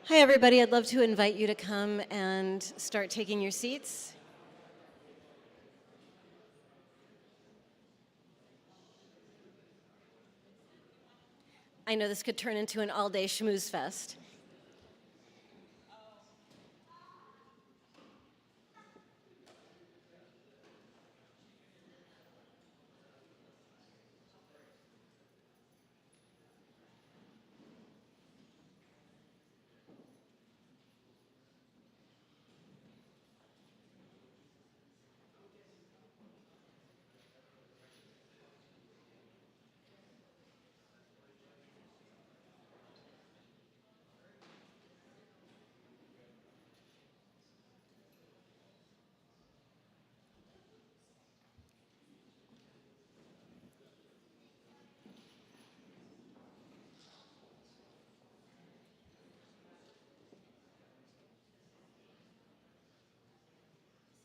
Hi, everybody. I'd love to invite you to come and start taking your seats. I know this could turn into an all-day schmooze fest.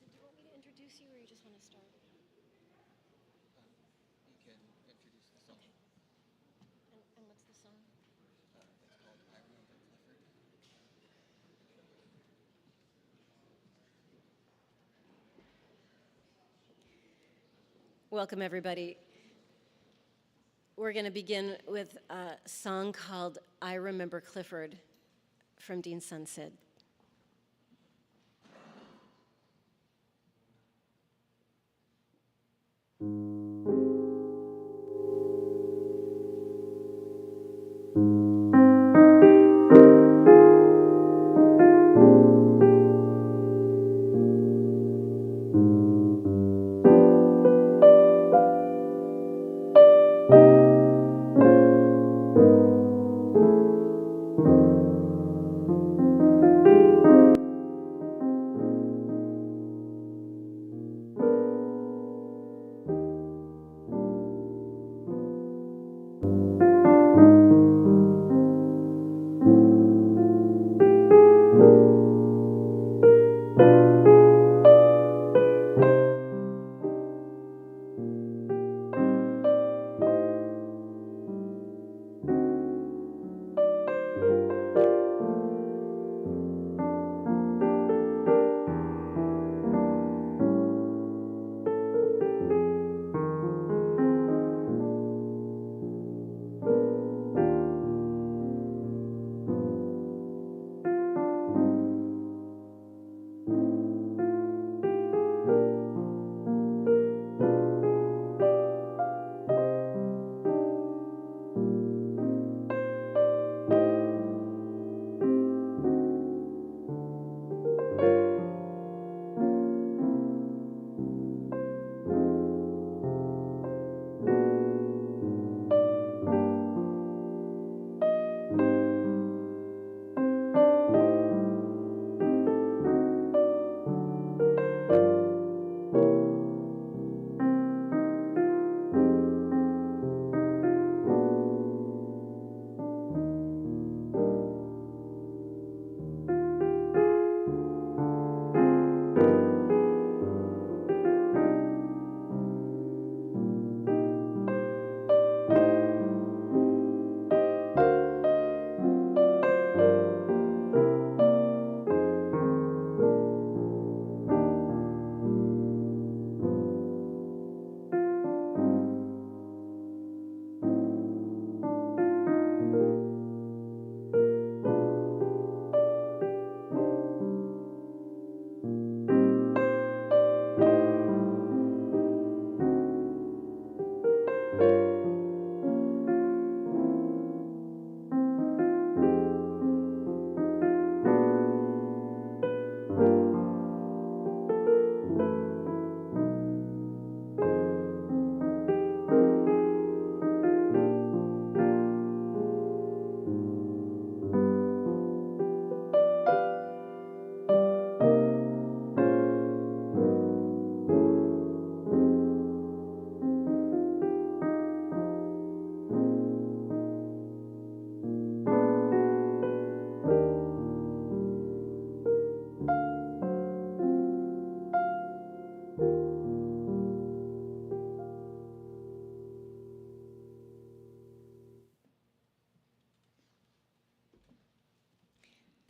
Do you want me to introduce you, or you just want to start? You can introduce the song. And what's the song? It's called I Remember Clifford. Welcome, everybody. We're going to begin with a song called I Remember Clifford from Dean Sun Sid.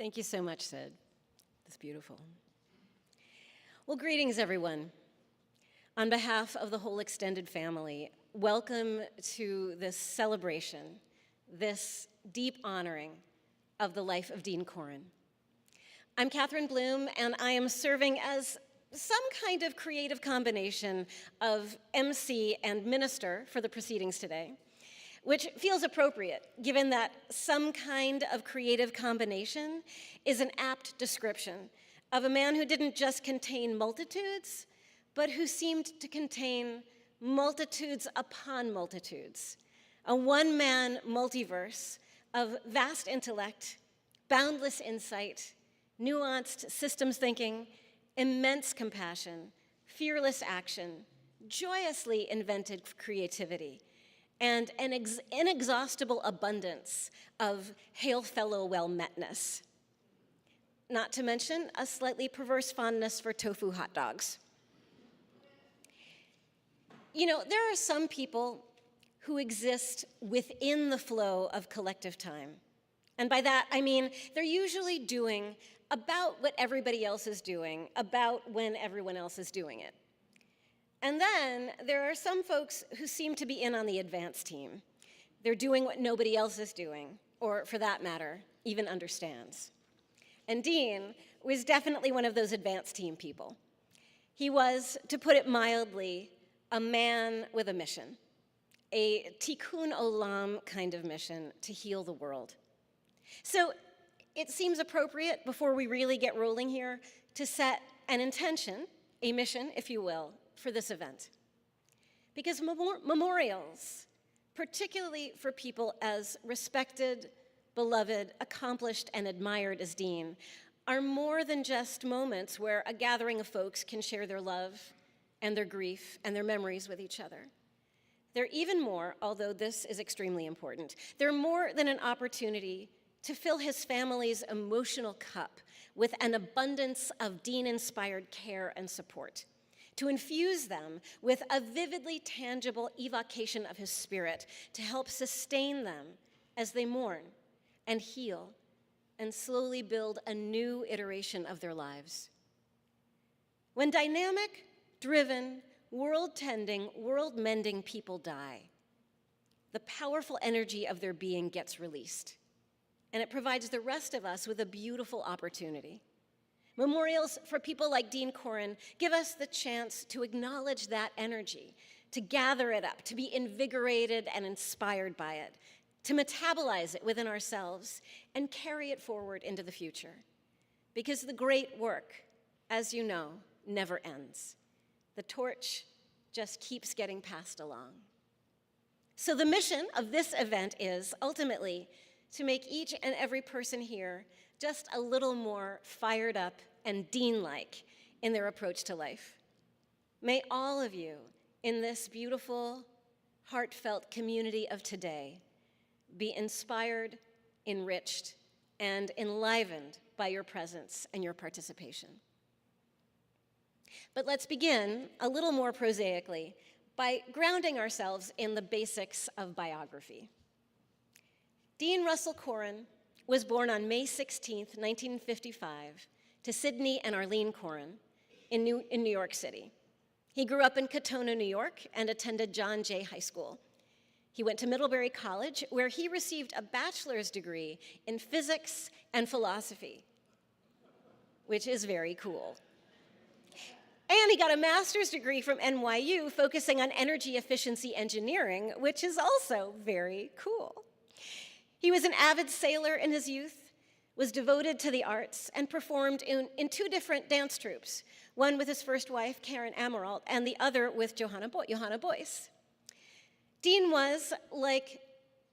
Thank you so much, Sid. That's beautiful. Well, greetings, everyone. On behalf of the whole extended family, welcome to this celebration, this deep honoring of the life of Dean Corren. I'm Catherine Bloom, and I am serving as some kind of creative combination of MC and minister for the proceedings today, which feels appropriate given that some kind of creative combination is an apt description of a man who didn't just contain multitudes, but who seemed to contain multitudes upon multitudes, a one-man multiverse of vast intellect, boundless insight, nuanced systems thinking, immense compassion, fearless action, joyously invented creativity, and an inexhaustible abundance of hail fellow well-metness. Not to mention a slightly perverse fondness for tofu hot dogs. You know, there are some people who exist within the flow of collective time. And by that, I mean they're usually doing about what everybody else is doing, about when everyone else is doing it. And then there are some folks who seem to be in on the advance team. They're doing what nobody else is doing, or for that matter, even understands. And Dean was definitely one of those advance team people. He was, to put it mildly, a man with a mission, a tikkun olam kind of mission to heal the world. So it seems appropriate, before we really get rolling here, to set an intention, a mission, if you will, for this event. Because memorials, particularly for people as respected, beloved, accomplished, and admired as Dean, are more than just moments where a gathering of folks can share their love and their grief and their memories with each other. They're even more, although this is extremely important, they're more than an opportunity to fill his family's emotional cup with an abundance of Dean-inspired care and support, to infuse them with a vividly tangible evocation of his spirit to help sustain them as they mourn and heal and slowly build a new iteration of their lives. When dynamic, driven, world-tending, world-mending people die, the powerful energy of their being gets released, and it provides the rest of us with a beautiful opportunity. Memorials for people like Dean Corren give us the chance to acknowledge that energy, to gather it up, to be invigorated and inspired by it, to metabolize it within ourselves and carry it forward into the future. Because the great work, as you know, never ends. The torch just keeps getting passed along. So the mission of this event is ultimately to make each and every person here just a little more fired up and Dean-like in their approach to life. May all of you in this beautiful, heartfelt community of today be inspired, enriched, and enlivened by your presence and your participation. But let's begin a little more prosaically by grounding ourselves in the basics of biography. Dean Russell Corren was born on May 16, 1955, to Sidney and Arlene Corren in New York City. He grew up in Katona, New York, and attended John Jay High School. He went to Middlebury College, where he received a bachelor's degree in physics and philosophy, which is very cool. And he got a master's degree from NYU focusing on energy efficiency engineering, which is also very cool. He was an avid sailor in his youth, was devoted to the arts, and performed in two different dance troupes, one with his first wife, Karen Amaralt, and the other with Johanna Boyce. Dean was, like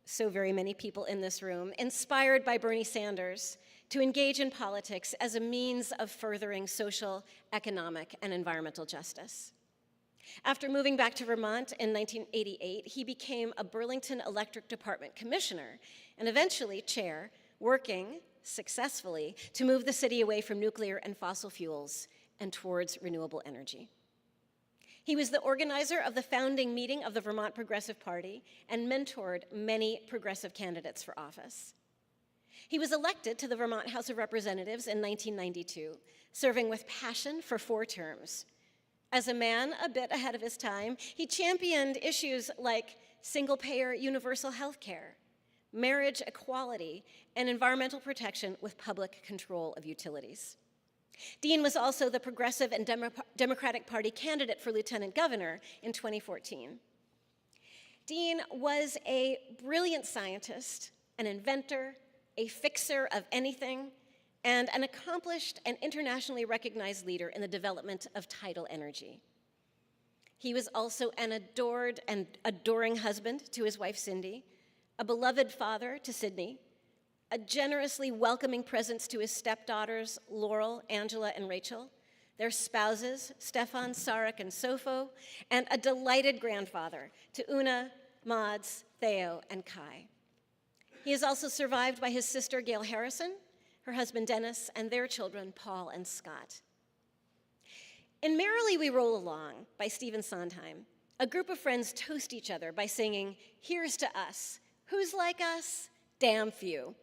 so very many people in this room, inspired by Bernie Sanders to engage in politics as a means of furthering social, economic, and environmental justice. After moving back to Vermont in 1988, he became a Burlington Electric Department commissioner and eventually chair, working successfully to move the city away from nuclear and fossil fuels and towards renewable energy. He was the organizer of the founding meeting of the Vermont Progressive Party and mentored many progressive candidates for office. He was elected to the Vermont House of Representatives in 1992, serving with passion for 4 terms. As a man a bit ahead of his time, he championed issues like single-payer universal health care, marriage equality, and environmental protection with public control of utilities. Dean was also the Progressive and Democratic Party candidate for lieutenant governor in 2014. Dean was a brilliant scientist, an inventor, a fixer of anything, and an accomplished and internationally recognized leader in the development of tidal energy. He was also an adored and adoring husband to his wife, Cindy, a beloved father to Sydney, a generously welcoming presence to his stepdaughters, Laurel, Angela, and Rachel, their spouses, Stefan, Sarek, and Sopho, and a delighted grandfather to Una, Mads, Theo, and Kai. He is also survived by his sister, Gail Harrison, her husband, Dennis, and their children, Paul and Scott. In Merrily We Roll Along by Stephen Sondheim, a group of friends toast each other by singing, "Here's to us. Who's like us? Damn few."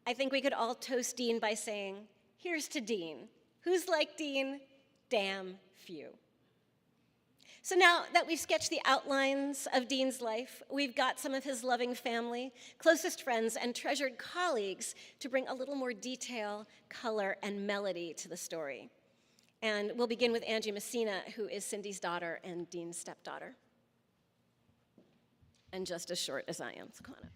I think we could all toast Dean by saying, "Here's to Dean. Who's like Dean? Damn few." So now that we've sketched the outlines of Dean's life, we've got some of his loving family, closest friends, and treasured colleagues to bring a little more detail, color, and melody to the story. And we'll begin with Angie Messina, who is Cindy's daughter and Dean's stepdaughter. And just as short as I am, so come on up.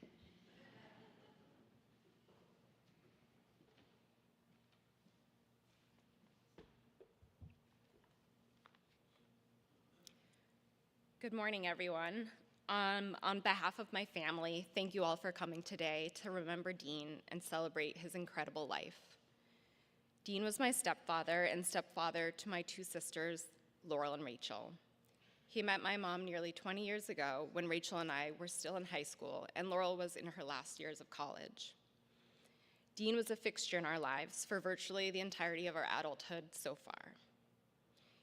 Good morning, everyone. On behalf of my family, thank you all for coming today to remember Dean and celebrate his incredible life. Dean was my stepfather and stepfather to my 2 sisters, Laurel and Rachel. He met my mom nearly 20 years ago when Rachel and I were still in high school and Laurel was in her last years of college. Dean was a fixture in our lives for virtually the entirety of our adulthood so far.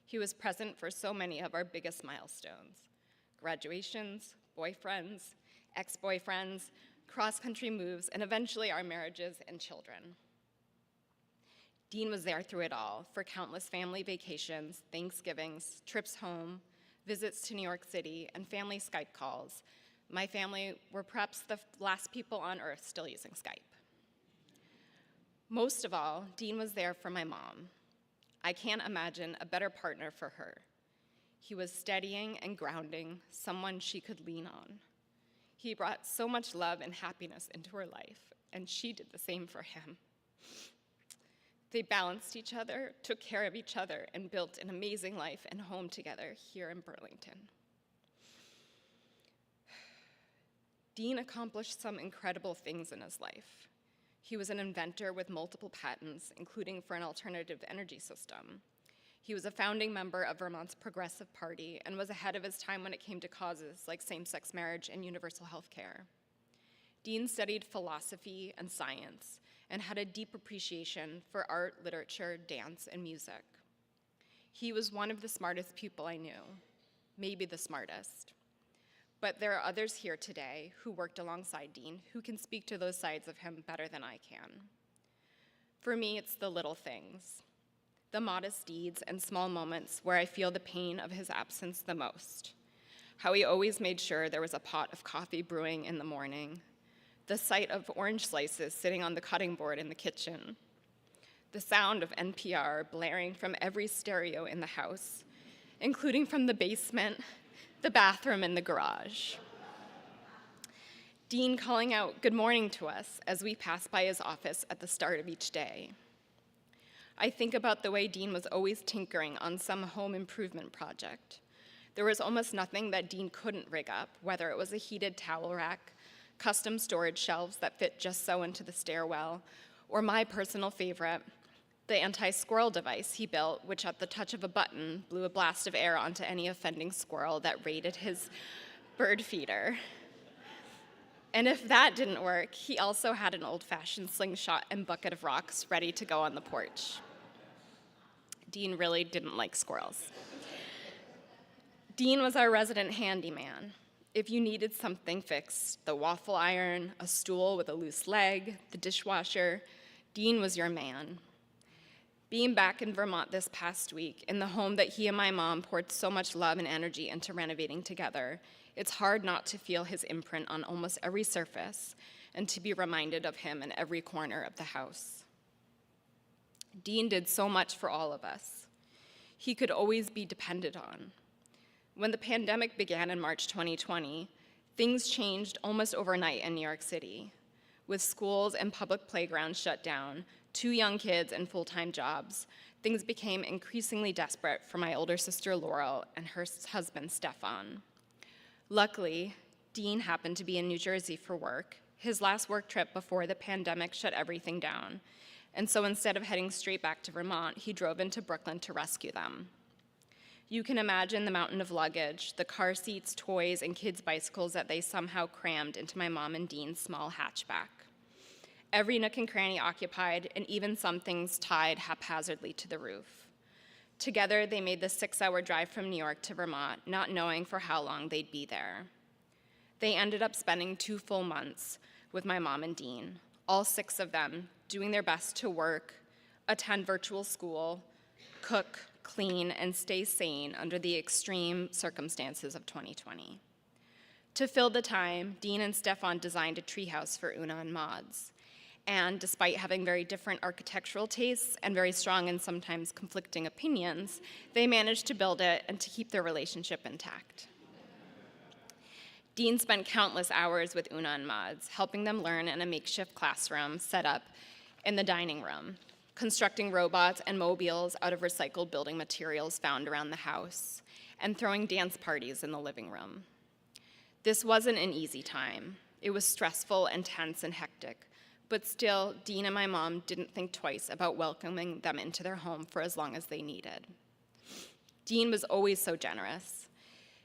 He was present for so many of our biggest milestones: graduations, boyfriends, ex-boyfriends, cross-country moves, and eventually our marriages and children. Dean was there through it all, for countless family vacations, Thanksgivings, trips home, visits to New York City, and family Skype calls. My family were perhaps the last people on earth still using Skype. Most of all, Dean was there for my mom. I can't imagine a better partner for her. He was steadying and grounding, someone she could lean on. He brought so much love and happiness into her life, and she did the same for him. They balanced each other, took care of each other, and built an amazing life and home together here in Burlington. Dean accomplished some incredible things in his life. He was an inventor with multiple patents, including for an alternative energy system. He was a founding member of Vermont's Progressive Party and was ahead of his time when it came to causes like same-sex marriage and universal health care. Dean studied philosophy and science and had a deep appreciation for art, literature, dance, and music. He was one of the smartest people I knew, maybe the smartest. But there are others here today who worked alongside Dean who can speak to those sides of him better than I can. For me, it's the little things, the modest deeds and small moments where I feel the pain of his absence the most. How he always made sure there was a pot of coffee brewing in the morning, the sight of orange slices sitting on the cutting board in the kitchen, the sound of NPR blaring from every stereo in the house, including from the basement, the bathroom, and the garage. Dean calling out good morning to us as we pass by his office at the start of each day. I think about the way Dean was always tinkering on some home improvement project. There was almost nothing that Dean couldn't rig up, whether it was a heated towel rack, custom storage shelves that fit just so into the stairwell, or my personal favorite, the anti-squirrel device he built, which at the touch of a button blew a blast of air onto any offending squirrel that raided his bird feeder. And if that didn't work, he also had an old-fashioned slingshot and bucket of rocks ready to go on the porch. Dean really didn't like squirrels. Dean was our resident handyman. If you needed something fixed, the waffle iron, a stool with a loose leg, the dishwasher, Dean was your man. Being back in Vermont this past week, in the home that he and my mom poured so much love and energy into renovating together, it's hard not to feel his imprint on almost every surface and to be reminded of him in every corner of the house. Dean did so much for all of us. He could always be depended on. When the pandemic began in March 2020, things changed almost overnight in New York City. With schools and public playgrounds shut down, 2 young kids and full-time jobs, things became increasingly desperate for my older sister Laurel and her husband Stefan. Luckily, Dean happened to be in New Jersey for work, his last work trip before the pandemic shut everything down, and so instead of heading straight back to Vermont, he drove into Brooklyn to rescue them. You can imagine the mountain of luggage, the car seats, toys, and kids' bicycles that they somehow crammed into my mom and Dean's small hatchback. Every nook and cranny occupied, and even some things tied haphazardly to the roof. Together, they made the 6-hour drive from New York to Vermont, not knowing for how long they'd be there. They ended up spending 2 full months with my mom and Dean, all 6 of them, doing their best to work, attend virtual school, cook, clean, and stay sane under the extreme circumstances of 2020. To fill the time, Dean and Stefan designed a treehouse for Una and Mads. And despite having very different architectural tastes and very strong and sometimes conflicting opinions, they managed to build it and to keep their relationship intact. Dean spent countless hours with Una and Mads, helping them learn in a makeshift classroom set up in the dining room, constructing robots and mobiles out of recycled building materials found around the house, and throwing dance parties in the living room. This wasn't an easy time. It was stressful and tense and hectic, but still, Dean and my mom didn't think twice about welcoming them into their home for as long as they needed. Dean was always so generous.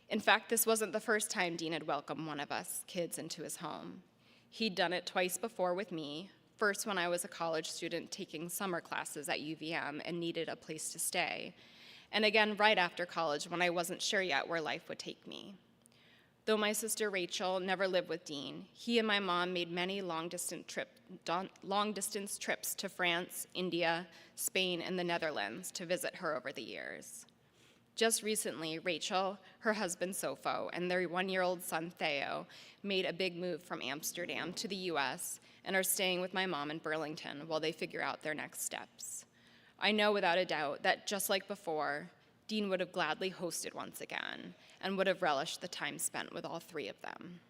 In fact, this wasn't the first time Dean had welcomed one of us kids into his home. He'd done it twice before with me, first when I was a college student taking summer classes at UVM and needed a place to stay, and again right after college when I wasn't sure yet where life would take me. Though my sister Rachel never lived with Dean, he and my mom made many long-distance trips to France, India, Spain, and the Netherlands to visit her over the years. Just recently, Rachel, her husband Sofo, and their 1-year-old son Theo made a big move from Amsterdam to the US and are staying with my mom in Burlington while they figure out their next steps. I know without a doubt that just like before, Dean would have gladly hosted once again and would have relished the time spent with all 3 of them.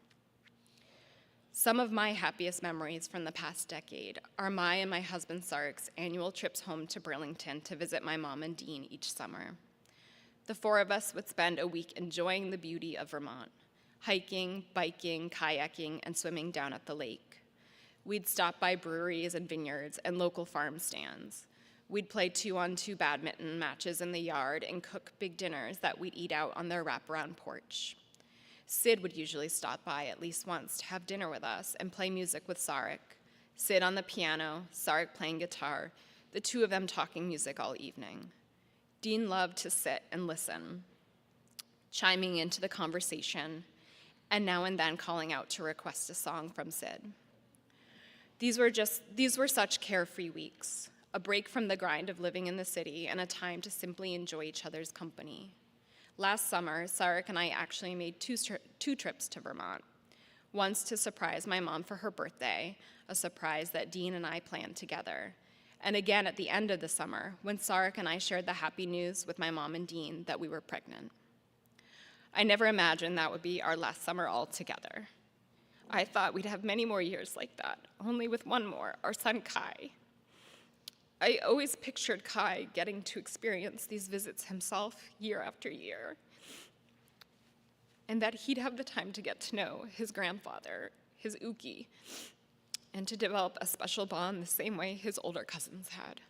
Some of my happiest memories from the past decade are my and my husband Sarik's annual trips home to Burlington to visit my mom and Dean each summer. The 4 of us would spend a week enjoying the beauty of Vermont, hiking, biking, kayaking, and swimming down at the lake. We'd stop by breweries and vineyards and local farm stands. We'd play 2-on-2 badminton matches in the yard and cook big dinners that we'd eat out on their wraparound porch. Sid would usually stop by at least once to have dinner with us and play music with Sarik. Sid on the piano, Sarik playing guitar, the 2 of them talking music all evening. Dean loved to sit and listen, chiming into the conversation, and now and then calling out to request a song from Sid. These were such carefree weeks, a break from the grind of living in the city and a time to simply enjoy each other's company. Last summer, Sarik and I actually made 2 trips to Vermont, once to surprise my mom for her birthday, a surprise that Dean and I planned together, and again at the end of the summer when Sarik and I shared the happy news with my mom and Dean that we were pregnant. I never imagined that would be our last summer all together. I thought we'd have many more years like that, only with one more, our son Kai. I always pictured Kai getting to experience these visits himself year after year, and that he'd have the time to get to know his grandfather, his Uki, and to develop a special bond the same way his older cousins had.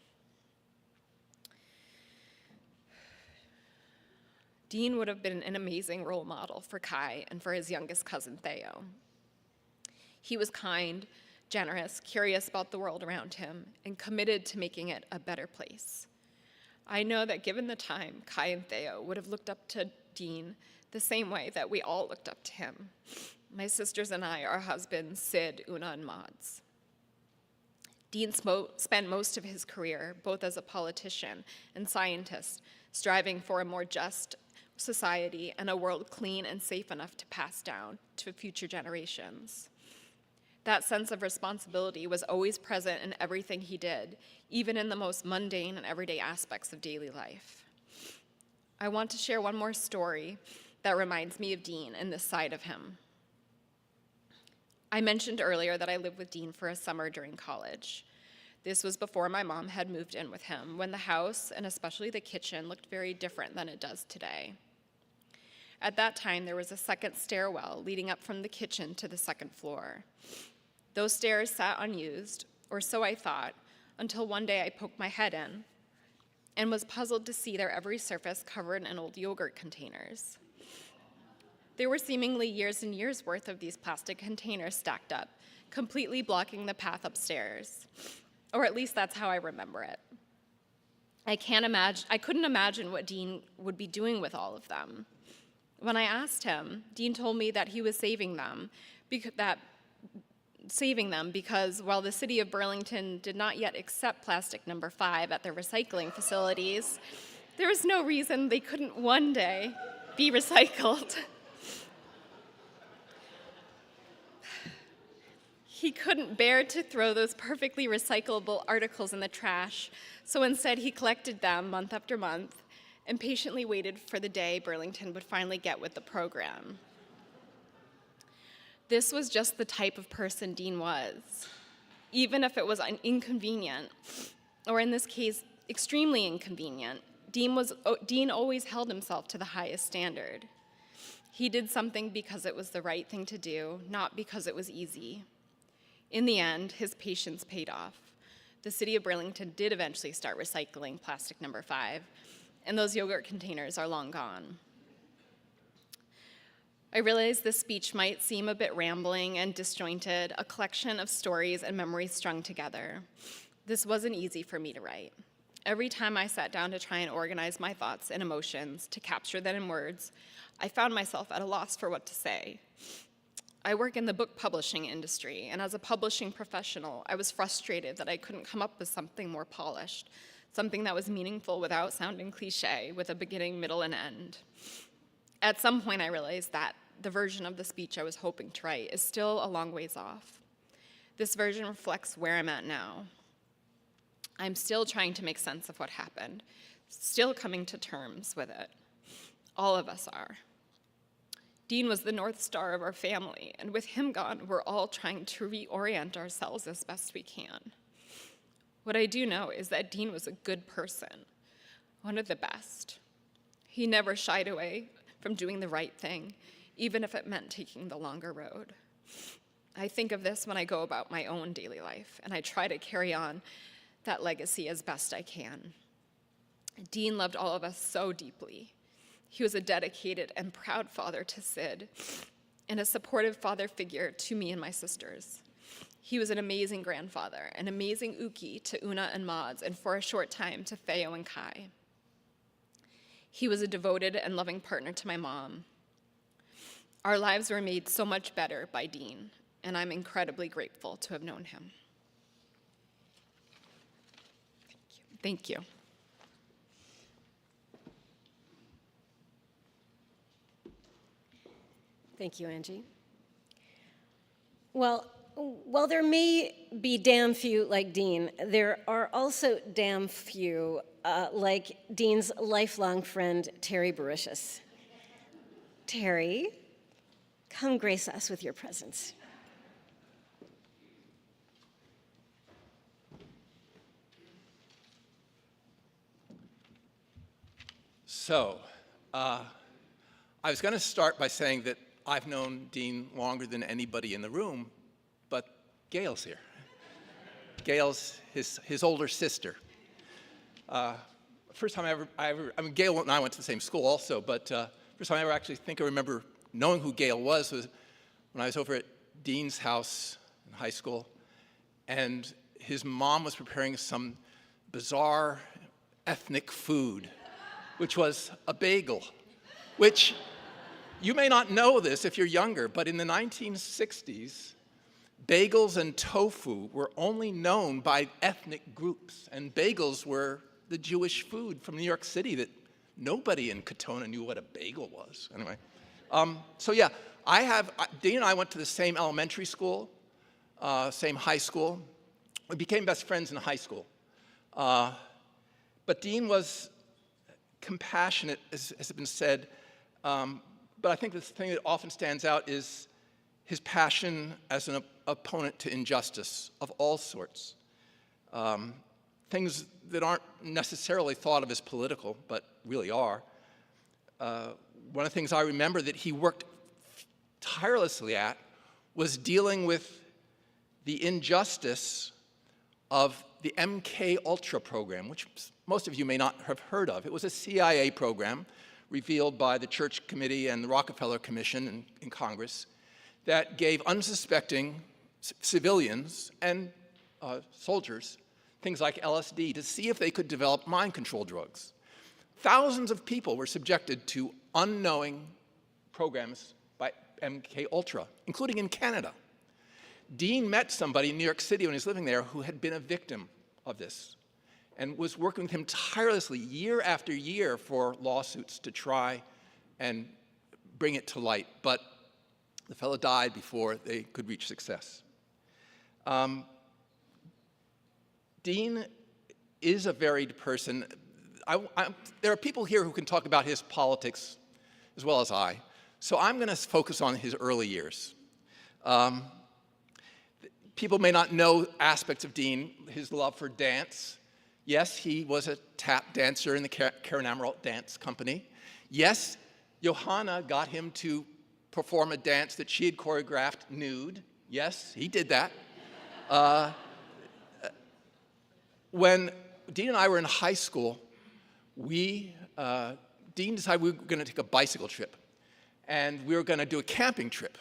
Dean would have been an amazing role model for Kai and for his youngest cousin, Theo. He was kind, generous, curious about the world around him, and committed to making it a better place. I know that given the time, Kai and Theo would have looked up to Dean the same way that we all looked up to him. My sisters and I, our husbands, Sid, Una, and Mads. Dean spent most of his career, both as a politician and scientist, striving for a more just society and a world clean and safe enough to pass down to future generations. That sense of responsibility was always present in everything he did, even in the most mundane and everyday aspects of daily life. I want to share one more story that reminds me of Dean and this side of him. I mentioned earlier that I lived with Dean for a summer during college. This was before my mom had moved in with him, when the house, and especially the kitchen, looked very different than it does today. At that time, there was a second stairwell leading up from the kitchen to the second floor. Those stairs sat unused, or so I thought, until one day I poked my head in and was puzzled to see their every surface covered in old yogurt containers. There were seemingly years and years worth of these plastic containers stacked up, completely blocking the path upstairs. Or at least that's how I remember it. I couldn't imagine what Dean would be doing with all of them. When I asked him, Dean told me that he was saving them because while the city of Burlington did not yet accept plastic number 5 at their recycling facilities, there was no reason they couldn't one day be recycled. He couldn't bear to throw those perfectly recyclable articles in the trash, so instead he collected them month after month and patiently waited for the day Burlington would finally get with the program. This was just the type of person Dean was. Even if it was inconvenient, or in this case, extremely inconvenient, Dean always held himself to the highest standard. He did something because it was the right thing to do, not because it was easy. In the end, his patience paid off. The city of Burlington did eventually start recycling plastic number 5, and those yogurt containers are long gone. I realize this speech might seem a bit rambling and disjointed, a collection of stories and memories strung together. This wasn't easy for me to write. Every time I sat down to try and organize my thoughts and emotions, to capture them in words, I found myself at a loss for what to say. I work in the book publishing industry, and as a publishing professional, I was frustrated that I couldn't come up with something more polished, something that was meaningful without sounding cliche, with a beginning, middle, and end. At some point, I realized that the version of the speech I was hoping to write is still a long ways off. This version reflects where I'm at now. I'm still trying to make sense of what happened, still coming to terms with it. All of us are. Dean was the North Star of our family, and with him gone, we're all trying to reorient ourselves as best we can. What I do know is that Dean was a good person, one of the best. He never shied away from doing the right thing, even if it meant taking the longer road. I think of this when I go about my own daily life, and I try to carry on that legacy as best I can. Dean loved all of us so deeply. He was a dedicated and proud father to Sid, and a supportive father figure to me and my sisters. He was an amazing grandfather, an amazing Uki to Una and Mads, and for a short time to Theo and Kai. He was a devoted and loving partner to my mom. Our lives were made so much better by Dean, and I'm incredibly grateful to have known him. Thank you. Thank you, Angie. Well, while there may be damn few like Dean, there are also damn few like Dean's lifelong friend, Terry Baricius. Terry, come grace us with your presence. So, I was going to start by saying that I've known Dean longer than anybody in the room, but Gail's here. Gail's his older sister. First time I mean, Gail and I went to the same school also, but first time I ever actually I remember knowing who Gail was when I was over at Dean's house in high school, and his mom was preparing some bizarre ethnic food, which was a bagel, which you may not know this if you're younger, but in the 1960s, bagels and tofu were only known by ethnic groups, and bagels were the Jewish food from New York City that nobody in Katona knew what a bagel was. Anyway, so yeah, Dean and I went to the same elementary school, same high school. We became best friends in high school. But Dean was compassionate, as has been said, but I think the thing that often stands out is his passion as an opponent to injustice of all sorts. Things that aren't necessarily thought of as political, but really are. One of the things I remember that he worked tirelessly at was dealing with the injustice of the MK Ultra program, which most of you may not have heard of. It was a CIA program revealed by the Church Committee and the Rockefeller Commission in Congress that gave unsuspecting civilians and soldiers things like LSD to see if they could develop mind control drugs. Thousands of people were subjected to unknowing programs by MK Ultra, including in Canada. Dean met somebody in New York City when he was living there who had been a victim of this and was working with him tirelessly year after year for lawsuits to try and bring it to light. But the fellow died before they could reach success. Dean is a varied person. There are people here who can talk about his politics as well as I. So I'm going to focus on his early years. People may not know aspects of Dean, his love for dance. Yes, he was a tap dancer in the Corren Dance Company. Yes, Johanna got him to perform a dance that she had choreographed nude. Yes, he did that. When Dean and I were in high school, Dean decided we were going to take a bicycle trip, and we were going to do a camping trip.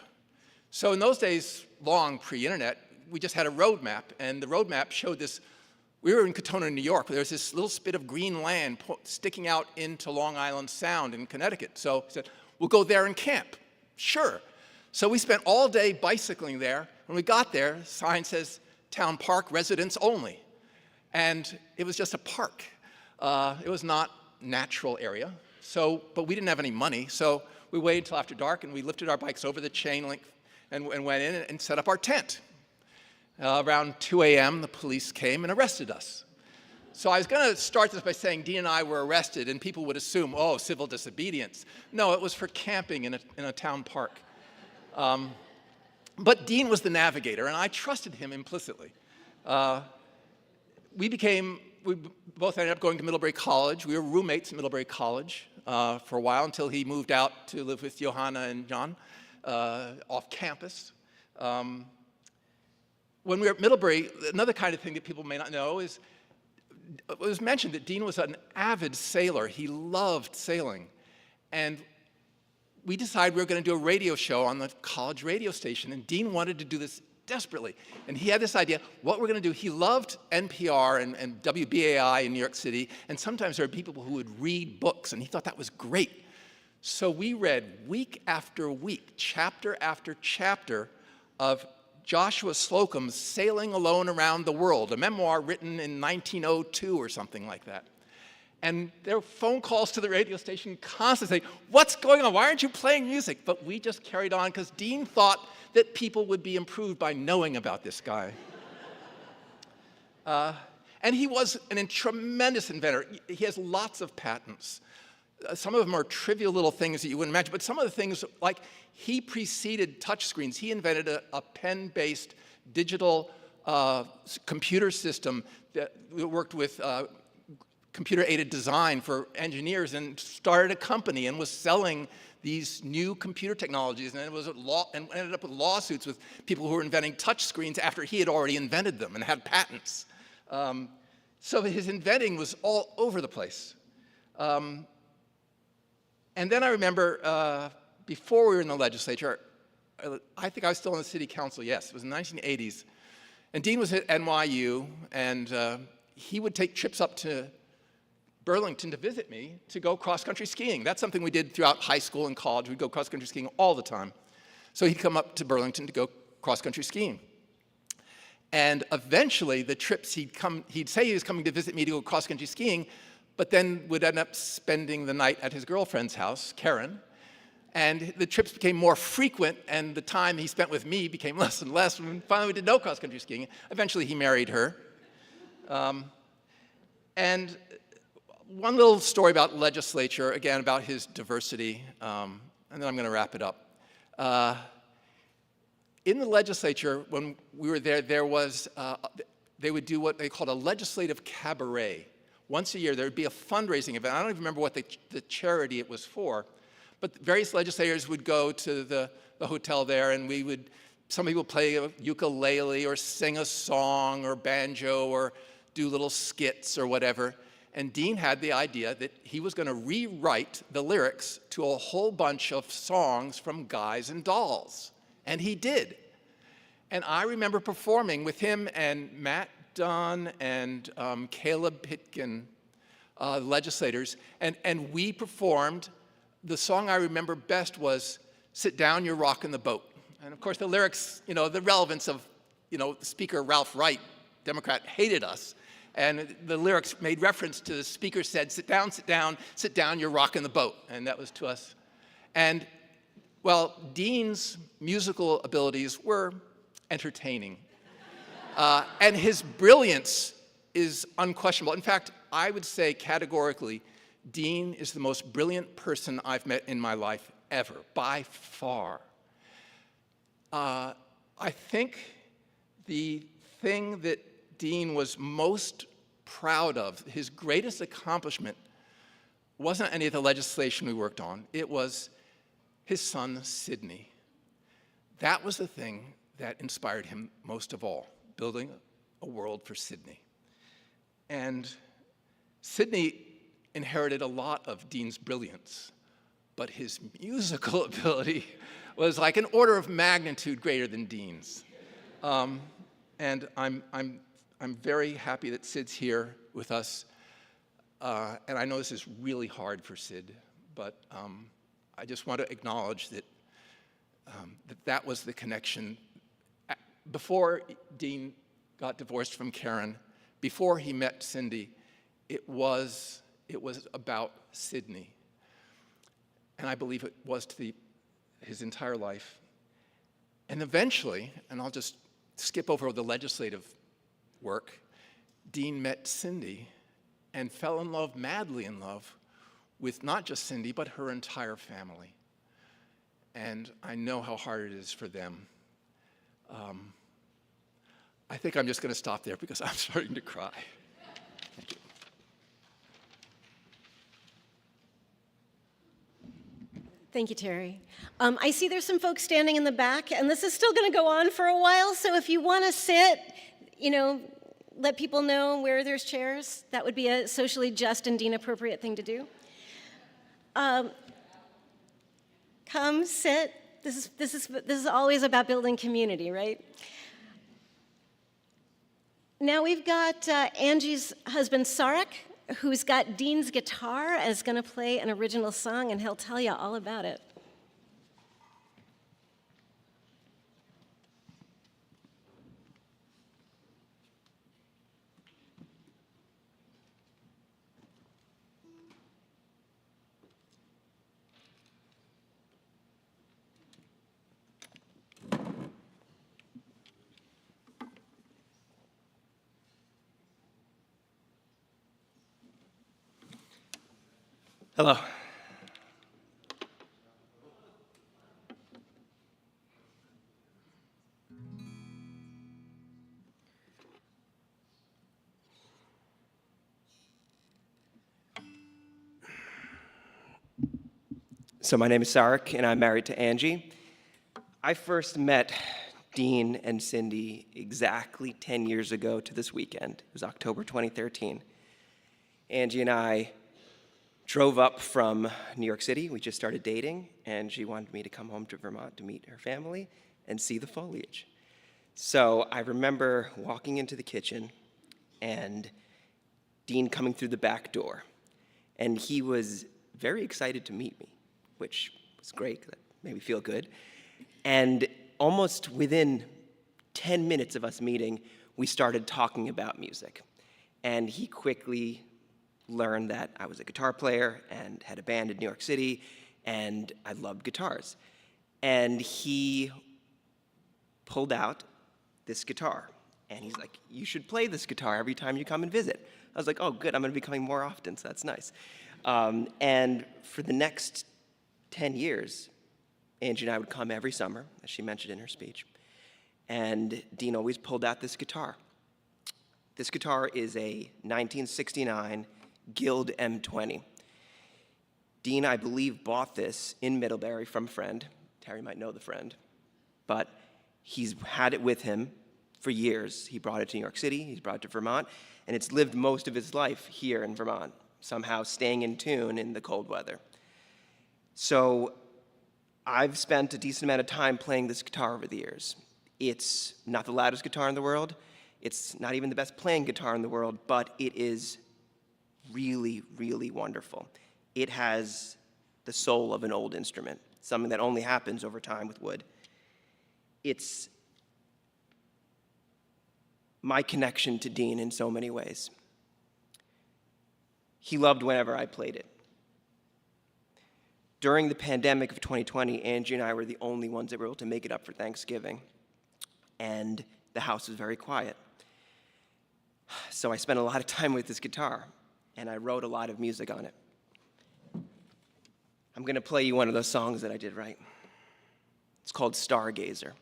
So in those days, long pre-internet, we just had a road map, and the road map showed this. We were in Katona, New York, where there was this little spit of green land sticking out into Long Island Sound in Connecticut. So he said, we'll go there and camp. Sure. So we spent all day bicycling there. When we got there, the sign says, Town Park, residents only. And it was just a park. It was not natural area. But we didn't have any money, so we waited until after dark, and we lifted our bikes over the chain link and went in and set up our tent. Around 2 a.m., the police came and arrested us. So I was going to start this by saying Dean and I were arrested, and people would assume, oh, civil disobedience. No, it was for camping in a town park. But Dean was the navigator, and I trusted him implicitly. We both ended up going to Middlebury College. We were roommates at Middlebury College for a while until he moved out to live with Johanna and John off campus. When we were at Middlebury, another kind of thing that people may not know is, it was mentioned that Dean was an avid sailor. He loved sailing. And we decided we were going to do a radio show on the college radio station, and Dean wanted to do this desperately. And he had this idea, what we're going to do. He loved NPR and WBAI in New York City, and sometimes there were people who would read books, and he thought that was great. So we read week after week, chapter after chapter of Joshua Slocum's Sailing Alone Around the World, a memoir written in 1902 or something like that. And there were phone calls to the radio station constantly saying, what's going on? Why aren't you playing music? But we just carried on because Dean thought that people would be improved by knowing about this guy. And he was a tremendous inventor. He has lots of patents. Some of them are trivial little things that you wouldn't imagine, but some of the things, like he preceded touchscreens. He invented a pen-based digital computer system that worked with computer-aided design for engineers, and started a company and was selling these new computer technologies, and and ended up with lawsuits with people who were inventing touchscreens after he had already invented them and had patents. So his inventing was all over the place. And then I remember, before we were in the legislature, I think I was still in the city council, yes, it was in the 1980s. And Dean was at NYU, and he would take trips up to Burlington to visit me to go cross-country skiing. That's something we did throughout high school and college. We'd go cross-country skiing all the time. So he'd come up to Burlington to go cross-country skiing. And eventually, the trips he'd say he was coming to visit me to go cross-country skiing, but then would end up spending the night at his girlfriend's house, Corren. And the trips became more frequent, and the time he spent with me became less and less. And finally, we did no cross-country skiing. Eventually, he married her. And one little story about legislature, again, about his diversity, and then I'm going to wrap it up. In the legislature, when we were there, they would do what they called a legislative cabaret. Once a year, there would be a fundraising event. I don't even remember what the charity it was for, but various legislators would go to the hotel there, and some people play a ukulele or sing a song or banjo or do little skits or whatever. And Dean had the idea that he was going to rewrite the lyrics to a whole bunch of songs from Guys and Dolls. And he did. And I remember performing with him and Matt Dunn and Caleb Pitkin, legislators, and we performed. The song I remember best was "Sit Down, You're Rockin' the Boat." And of course the lyrics, the relevance of, Speaker Ralph Wright, Democrat, hated us. And the lyrics made reference to the speaker said, sit down, you're rocking the boat. And that was to us. And, well, Dean's musical abilities were entertaining. And his brilliance is unquestionable. In fact, I would say categorically, Dean is the most brilliant person I've met in my life ever, by far. I think the thing that Dean was most proud of, his greatest accomplishment, wasn't any of the legislation we worked on. It was his son, Sidney. That was the thing that inspired him most of all, building a world for Sidney. And Sidney inherited a lot of Dean's brilliance, but his musical ability was like an order of magnitude greater than Dean's. And I'm very happy that Sid's here with us. And I know this is really hard for Sid, but I just want to acknowledge that that was the connection. Before Dean got divorced from Corren, before he met Cindy, it was about Sidney. And I believe it was to his entire life. And eventually, and I'll just skip over the legislative work, Dean met Cindy and fell in love, madly in love, with not just Cindy, but her entire family. And I know how hard it is for them. I think I'm just going to stop there because I'm starting to cry. Thank you. Thank you, Terry. I see there's some folks standing in the back, and this is still going to go on for a while, so if you want to sit, let people know where there's chairs. That would be a socially just and Dean-appropriate thing to do. Come, sit. This is always about building community, right? Now we've got Angie's husband, Sarek, who's got Dean's guitar and is going to play an original song, and he'll tell you all about it. Hello. So my name is Sarek, and I'm married to Angie. I first met Dean and Cindy exactly 10 years ago to this weekend. It was October 2013. Angie and I drove up from New York City. We just started dating, and she wanted me to come home to Vermont to meet her family and see the foliage. So I remember walking into the kitchen and Dean coming through the back door. And he was very excited to meet me, which was great, 'cause that made me feel good. And almost within 10 minutes of us meeting, we started talking about music. And he quickly learned that I was a guitar player and had a band in New York City, and I loved guitars. And he pulled out this guitar, and he's like, "You should play this guitar every time you come and visit." I was like, "Oh, good, I'm gonna be coming more often, so that's nice." And for the next 10 years, Angie and I would come every summer, as she mentioned in her speech, and Dean always pulled out this guitar. This guitar is a 1969 Guild M20. Dean, I believe, bought this in Middlebury from a friend. Terry might know the friend. But he's had it with him for years. He brought it to New York City, he's brought it to Vermont, and it's lived most of his life here in Vermont, somehow staying in tune in the cold weather. So I've spent a decent amount of time playing this guitar over the years. It's not the loudest guitar in the world. It's not even the best playing guitar in the world, but it is really, really wonderful. It has the soul of an old instrument, something that only happens over time with wood. It's my connection to Dean in so many ways. He loved whenever I played it. During the pandemic of 2020, Angie and I were the only ones that were able to make it up for Thanksgiving, and the house was very quiet. So I spent a lot of time with this guitar, and I wrote a lot of music on it. I'm going to play you one of those songs that I did write. It's called Stargazer.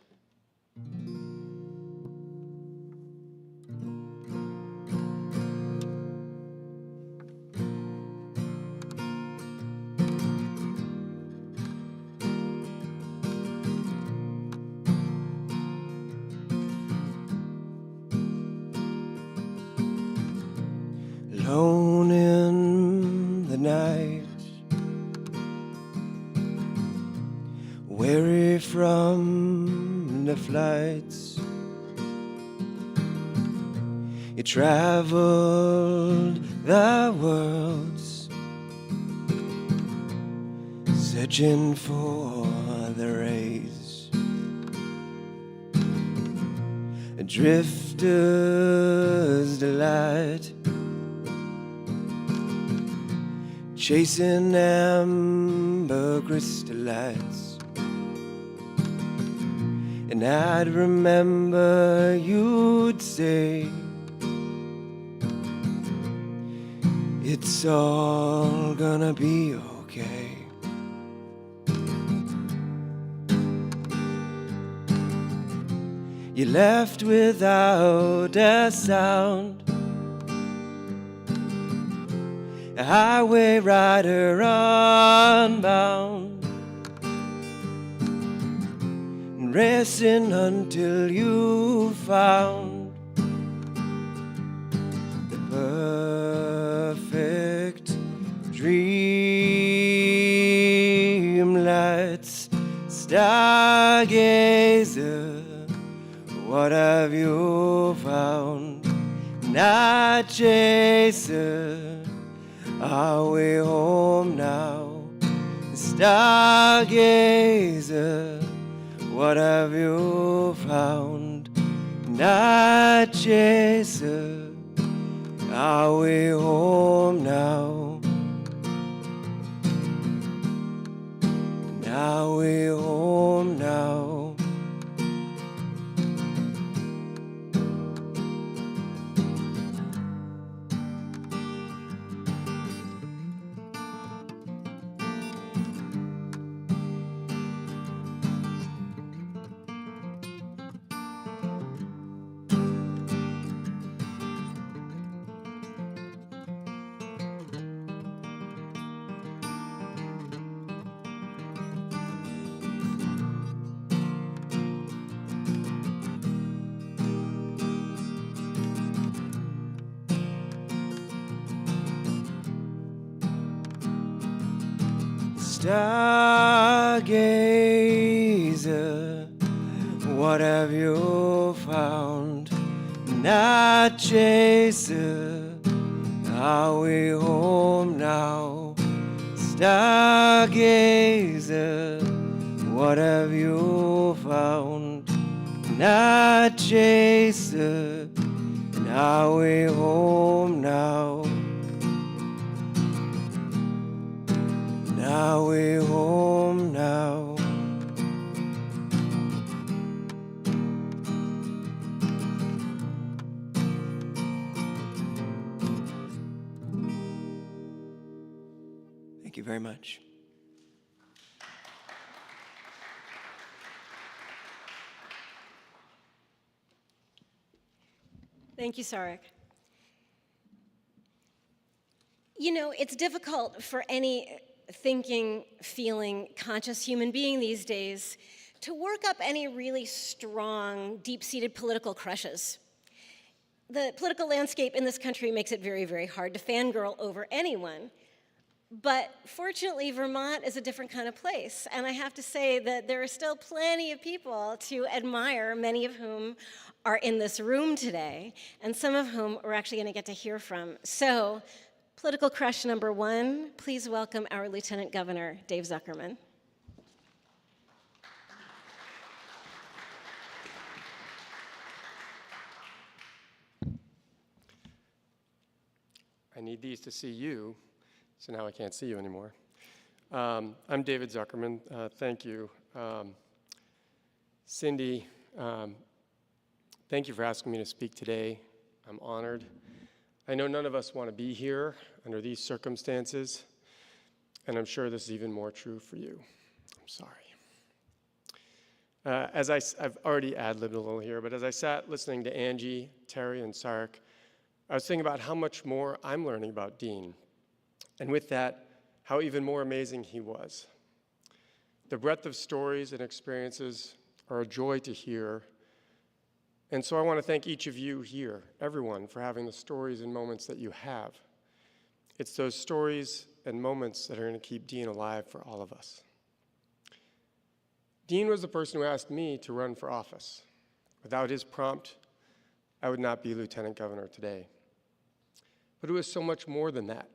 Alone in the night, weary from the flights, you traveled the worlds, searching for the rays, a drifter's delight, chasing amber crystallites. And I'd remember you'd say, it's all gonna be okay. You left without a sound, a highway rider unbound, racing until you found the perfect dream. Lights, stargazer, what have you found? Night chaser, are we home now? Stargazer, what have you found? Night chaser, are we home now? Are we home now? Stargazer, what have you found? Night chaser, Are we home now? Stargazer, what have you found? Night chaser, and are we home now? And are we home now? Thank you very much. Thank you, Sarek. You know, it's difficult for any thinking, feeling, conscious human being these days to work up any really strong, deep-seated political crushes. The political landscape in this country makes it very, very hard to fangirl over anyone. But fortunately, Vermont is a different kind of place. And I have to say that there are still plenty of people to admire, many of whom are in this room today, and some of whom we're actually going to get to hear from. So, political crush number one, please welcome our Lieutenant Governor, Dave Zuckerman. I need these to see you, so now I can't see you anymore. I'm David Zuckerman. Thank you. Cindy, thank you for asking me to speak today. I'm honored. I know none of us want to be here under these circumstances, and I'm sure this is even more true for you. I'm sorry. I've already ad-libbed a little here, but as I sat listening to Angie, Terry, and Sarek, I was thinking about how much more I'm learning about Dean, and with that, how even more amazing he was. The breadth of stories and experiences are a joy to hear, and so I want to thank each of you here, everyone, for having the stories and moments that you have. It's those stories and moments that are going to keep Dean alive for all of us. Dean was the person who asked me to run for office. Without his prompt, I would not be Lieutenant Governor today. But it was so much more than that.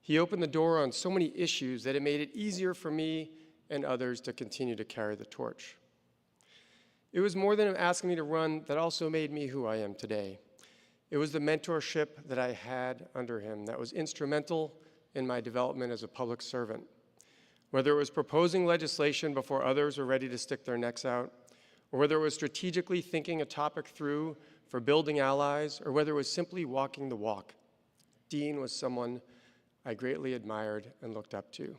He opened the door on so many issues that it made it easier for me and others to continue to carry the torch. It was more than him asking me to run that also made me who I am today. It was the mentorship that I had under him that was instrumental in my development as a public servant. Whether it was proposing legislation before others were ready to stick their necks out, or whether it was strategically thinking a topic through for building allies, or whether it was simply walking the walk, Dean was someone I greatly admired and looked up to.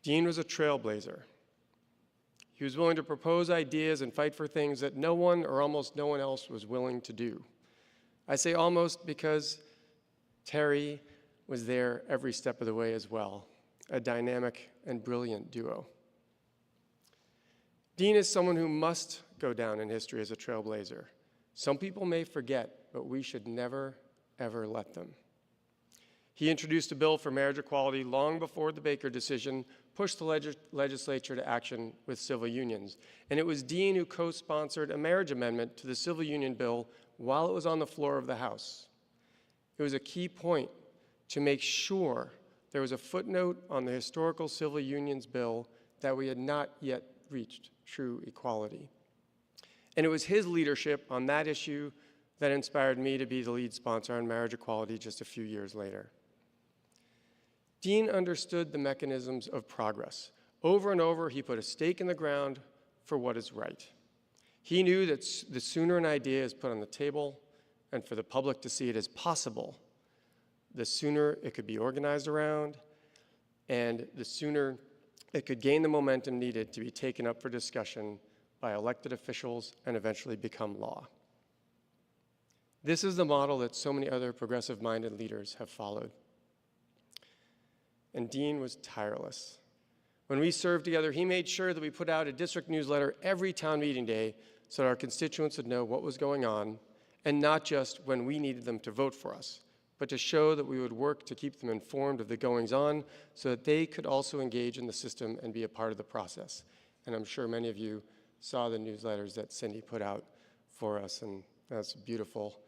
Dean was a trailblazer. He was willing to propose ideas and fight for things that no one or almost no one else was willing to do. I say almost because Terry was there every step of the way as well, a dynamic and brilliant duo. Dean is someone who must go down in history as a trailblazer. Some people may forget, but we should never, ever let them. He introduced a bill for marriage equality long before the Baker decision pushed the legislature to action with civil unions. And it was Dean who co-sponsored a marriage amendment to the civil union bill while it was on the floor of the House. It was a key point to make sure there was a footnote on the historical civil unions bill that we had not yet reached true equality. And it was his leadership on that issue that inspired me to be the lead sponsor on marriage equality just a few years later. Dean understood the mechanisms of progress. Over and over, he put a stake in the ground for what is right. He knew that the sooner an idea is put on the table and for the public to see it as possible, the sooner it could be organized around, and the sooner it could gain the momentum needed to be taken up for discussion by elected officials and eventually become law. This is the model that so many other progressive-minded leaders have followed. And Dean was tireless. When we served together, he made sure that we put out a district newsletter every town meeting day so that our constituents would know what was going on, and not just when we needed them to vote for us, but to show that we would work to keep them informed of the goings-on so that they could also engage in the system and be a part of the process. And I'm sure many of you saw the newsletters that Cindy put out for us, and that's beautiful.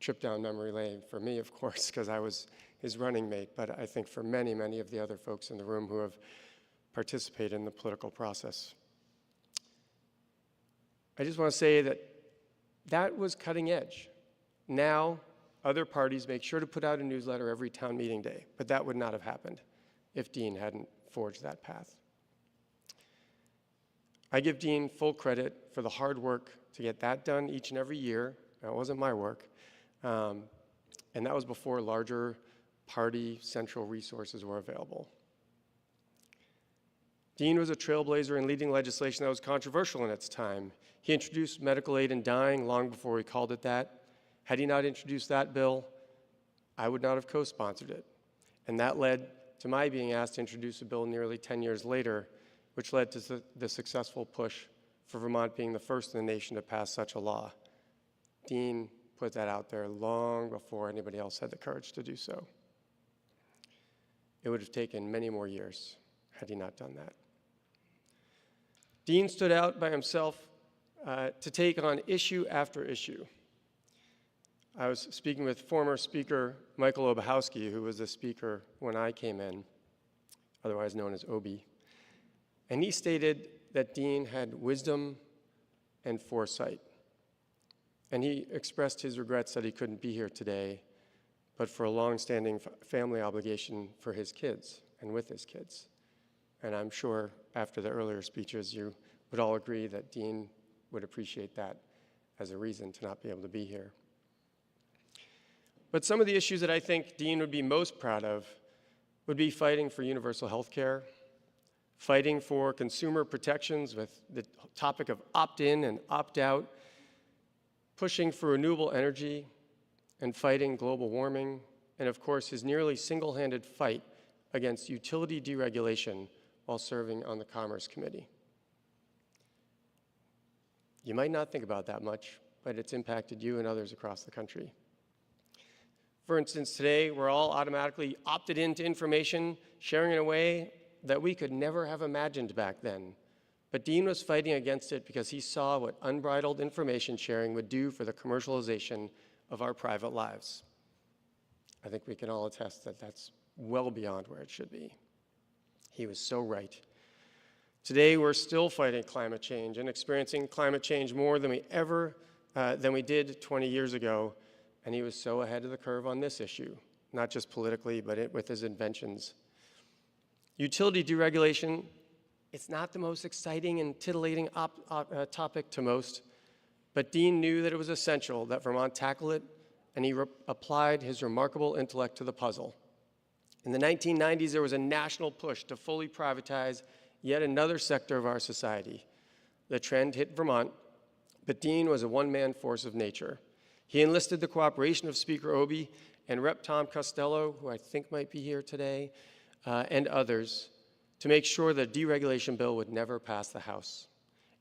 trip down memory lane for me, of course, because I was his running mate, but I think for many, many of the other folks in the room who have participated in the political process. I just want to say that that was cutting edge. Now, other parties make sure to put out a newsletter every town meeting day, but that would not have happened if Dean hadn't forged that path. I give Dean full credit for the hard work to get that done each and every year. That wasn't my work. And that was before larger party central resources were available. Dean was a trailblazer in leading legislation that was controversial in its time. He introduced medical aid in dying long before we called it that. Had he not introduced that bill, I would not have co-sponsored it. And that led to my being asked to introduce a bill nearly 10 years later, which led to the successful push for Vermont being the first in the nation to pass such a law. Dean put that out there long before anybody else had the courage to do so. It would have taken many more years had he not done that. Dean stood out by himself to take on issue after issue. I was speaking with former Speaker Michael Obachowski, who was the Speaker when I came in, otherwise known as Obi. And he stated that Dean had wisdom and foresight. And he expressed his regrets that he couldn't be here today, but for a long-standing family obligation for his kids and with his kids. And I'm sure after the earlier speeches, you would all agree that Dean would appreciate that as a reason to not be able to be here. But some of the issues that I think Dean would be most proud of would be fighting for universal health care, fighting for consumer protections with the topic of opt-in and opt-out, pushing for renewable energy, and fighting global warming, and of course his nearly single-handed fight against utility deregulation while serving on the Commerce Committee. You might not think about that much, but it's impacted you and others across the country. For instance, today we're all automatically opted into information, sharing in a way that we could never have imagined back then. But Dean was fighting against it because he saw what unbridled information sharing would do for the commercialization of our private lives. I think we can all attest that that's well beyond where it should be. He was so right. Today, we're still fighting climate change and experiencing climate change more than we did 20 years ago, and he was so ahead of the curve on this issue, not just politically, but with his inventions. Utility deregulation, it's not the most exciting and titillating topic to most, but Dean knew that it was essential that Vermont tackle it, and he applied his remarkable intellect to the puzzle. In the 1990s, there was a national push to fully privatize yet another sector of our society. The trend hit Vermont, but Dean was a one-man force of nature. He enlisted the cooperation of Speaker Obi and Rep. Tom Costello, who I think might be here today, and others, to make sure the deregulation bill would never pass the House.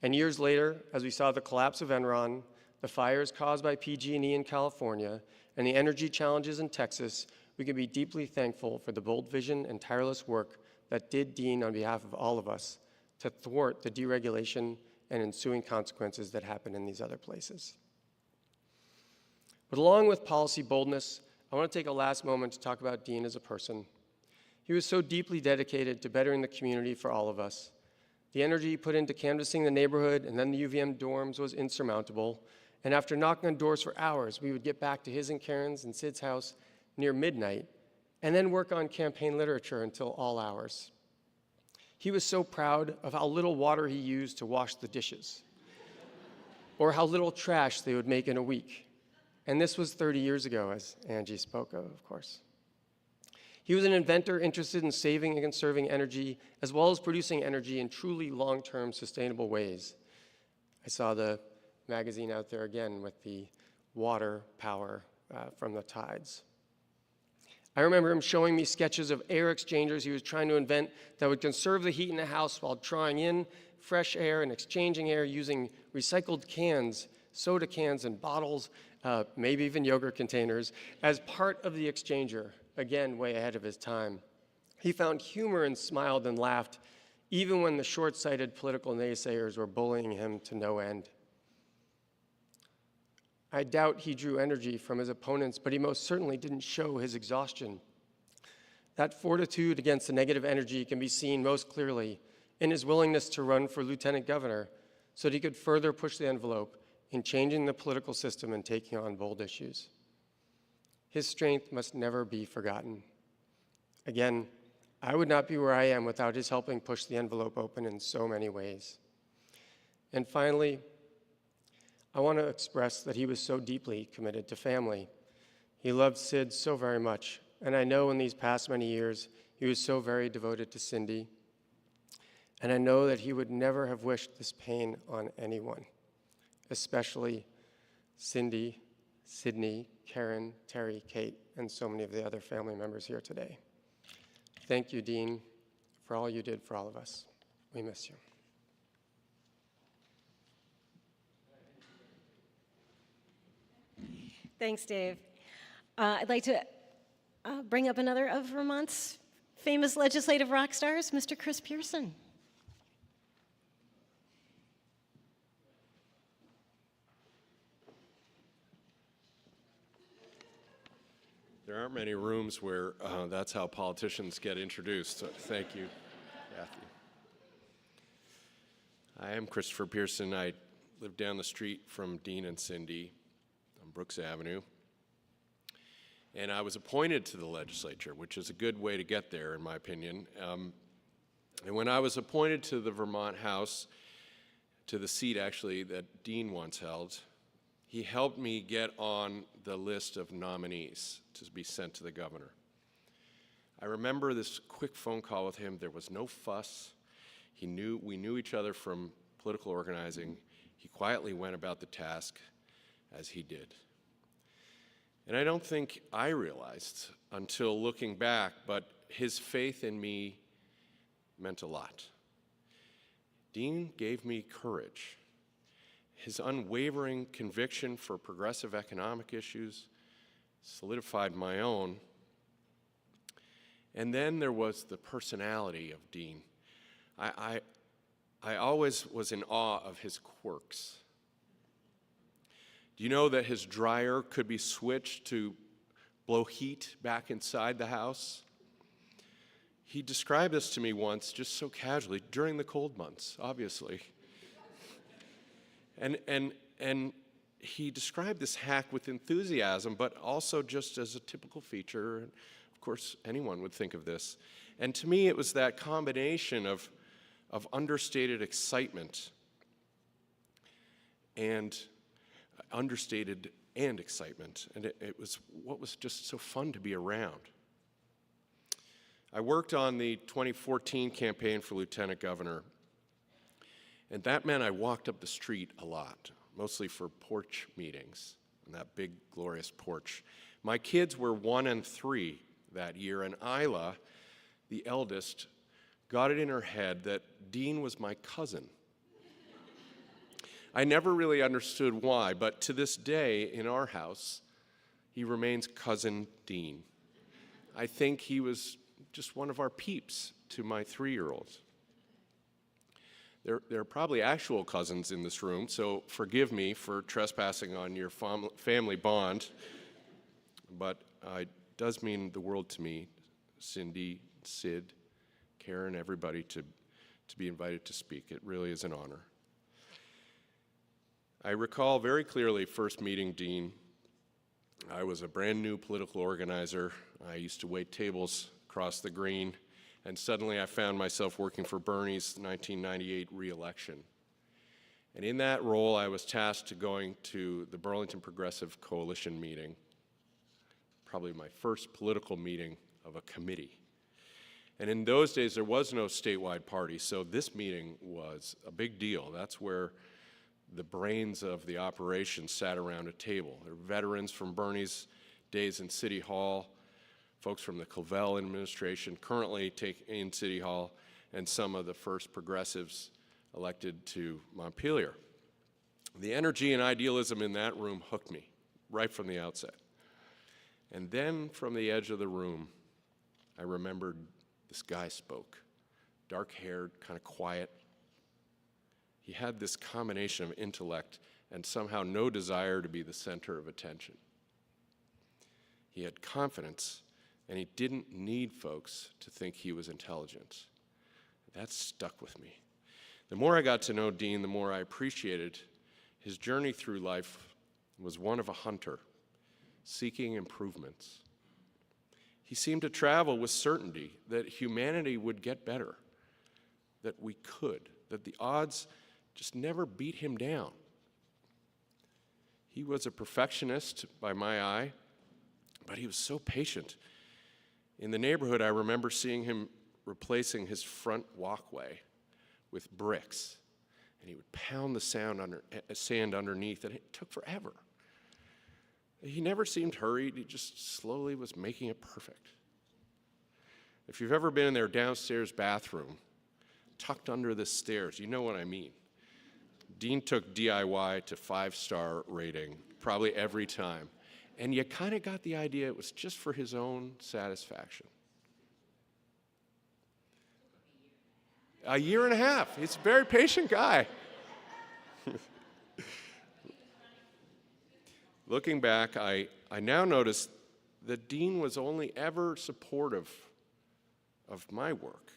And years later, as we saw the collapse of Enron, the fires caused by PG&E in California, and the energy challenges in Texas, we can be deeply thankful for the bold vision and tireless work that did Dean on behalf of all of us to thwart the deregulation and ensuing consequences that happen in these other places. But along with policy boldness, I want to take a last moment to talk about Dean as a person. He was so deeply dedicated to bettering the community for all of us. The energy he put into canvassing the neighborhood and then the UVM dorms was insurmountable. And after knocking on doors for hours, we would get back to his and Karen's and Sid's house near midnight and then work on campaign literature until all hours. He was so proud of how little water he used to wash the dishes or how little trash they would make in a week. And this was 30 years ago, as Angie spoke of course. He was an inventor interested in saving and conserving energy, as well as producing energy in truly long-term sustainable ways. I saw the magazine out there again with the water power from the tides. I remember him showing me sketches of air exchangers he was trying to invent that would conserve the heat in the house while drawing in fresh air and exchanging air using recycled cans, soda cans and bottles, maybe even yogurt containers, as part of the exchanger. Again, way ahead of his time. He found humor and smiled and laughed, even when the short-sighted political naysayers were bullying him to no end. I doubt he drew energy from his opponents, but he most certainly didn't show his exhaustion. That fortitude against the negative energy can be seen most clearly in his willingness to run for lieutenant governor so that he could further push the envelope in changing the political system and taking on bold issues. His strength must never be forgotten. Again, I would not be where I am without his helping push the envelope open in so many ways. And finally, I want to express that he was so deeply committed to family. He loved Sid so very much, and I know in these past many years, he was so very devoted to Cindy. And I know that he would never have wished this pain on anyone, especially Cindy, Sydney, Karen, Terry, Kate, and so many of the other family members here today. Thank you, Dean, for all you did for all of us. We miss you. Thanks, Dave. I'd like to bring up another of Vermont's famous legislative rock stars, Mr. Chris Pearson. There aren't many rooms where that's how politicians get introduced. So thank you, Kathy. I am Christopher Pearson. I live down the street from Dean and Cindy on Brooks Avenue. And I was appointed to the legislature, which is a good way to get there, in my opinion. And when I was appointed to the Vermont House, to the seat actually that Dean once held, he helped me get on the list of nominees to be sent to the governor. I remember this quick phone call with him. There was no fuss. We knew each other from political organizing. He quietly went about the task as he did. And I don't think I realized until looking back, but his faith in me meant a lot. Dean gave me courage. His unwavering conviction for progressive economic issues solidified my own. And then there was the personality of Dean. I always was in awe of his quirks. Do you know that his dryer could be switched to blow heat back inside the house? He described this to me once, just so casually, during the cold months, obviously. And he described this hack with enthusiasm, but also just as a typical feature. And of course, anyone would think of this. And to me, it was that combination of understated excitement and excitement. And it was what was just so fun to be around. I worked on the 2014 campaign for lieutenant governor. And that meant I walked up the street a lot, mostly for porch meetings, on that big, glorious porch. My kids were 1 and 3 that year, and Isla, the eldest, got it in her head that Dean was my cousin. I never really understood why, but to this day, in our house, he remains Cousin Dean. I think he was just one of our peeps to my 3-year-olds. There are probably actual cousins in this room, so forgive me for trespassing on your family bond, but it does mean the world to me, Cindy, Sid, Karen, everybody, to be invited to speak. It really is an honor. I recall very clearly first meeting Dean. I was a brand new political organizer. I used to wait tables across the green. And suddenly I found myself working for Bernie's 1998 re-election. And in that role, I was tasked to going to the Burlington Progressive Coalition meeting, probably my first political meeting of a committee. And in those days, there was no statewide party, so this meeting was a big deal. That's where the brains of the operation sat around a table. There were veterans from Bernie's days in City Hall, folks from the Clavell administration currently in City Hall, and some of the first progressives elected to Montpelier. The energy and idealism in that room hooked me right from the outset. And then from the edge of the room, I remembered this guy spoke, dark-haired, kind of quiet. He had this combination of intellect and somehow no desire to be the center of attention. He had confidence, and he didn't need folks to think he was intelligent. That stuck with me. The more I got to know Dean, the more I appreciated his journey through life was one of a hunter, seeking improvements. He seemed to travel with certainty that humanity would get better, that we could, that the odds just never beat him down. He was a perfectionist by my eye, but he was so patient. In the neighborhood, I remember seeing him replacing his front walkway with bricks, and he would pound the sand underneath, and it took forever. He never seemed hurried. He just slowly was making it perfect. If you've ever been in their downstairs bathroom, tucked under the stairs, you know what I mean. Dean took DIY to 5-star rating probably every time, and you kind of got the idea it was just for his own satisfaction. A year and a half. He's a very patient guy. Looking back, I now notice that Dean was only ever supportive of my work.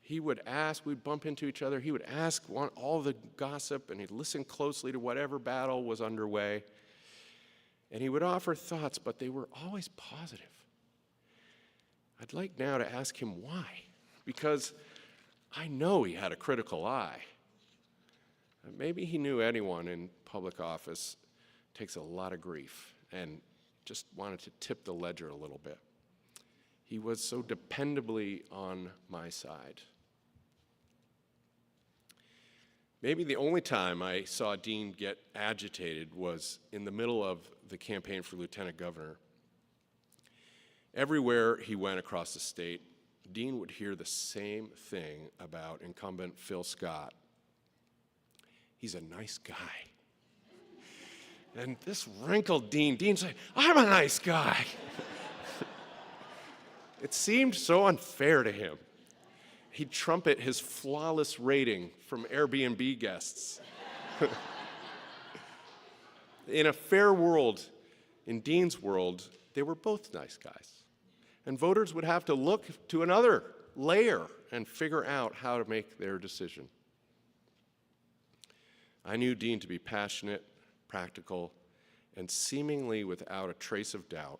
He would ask, we'd bump into each other, he would ask all the gossip, and he'd listen closely to whatever battle was underway. And he would offer thoughts, but they were always positive. I'd like now to ask him why, because I know he had a critical eye. Maybe he knew anyone in public office takes a lot of grief and just wanted to tip the ledger a little bit. He was so dependably on my side. Maybe the only time I saw Dean get agitated was in the middle of the campaign for lieutenant governor. Everywhere he went across the state, Dean would hear the same thing about incumbent Phil Scott. He's a nice guy. And this wrinkled Dean's like, I'm a nice guy. It seemed so unfair to him. He'd trumpet his flawless rating from Airbnb guests. In a fair world, in Dean's world, they were both nice guys. And voters would have to look to another layer and figure out how to make their decision. I knew Dean to be passionate, practical, and seemingly without a trace of doubt.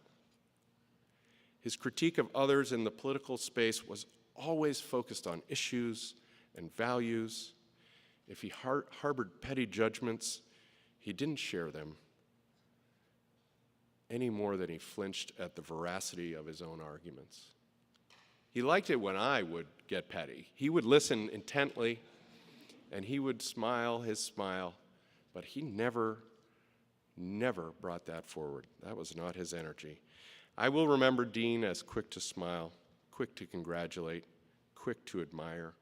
His critique of others in the political space was always focused on issues and values. If he harbored petty judgments, he didn't share them any more than he flinched at the veracity of his own arguments. He liked it when I would get petty. He would listen intently, and he would smile his smile, but he never brought that forward. That was not his energy. I will remember Dean as quick to smile, quick to congratulate, quick to admire.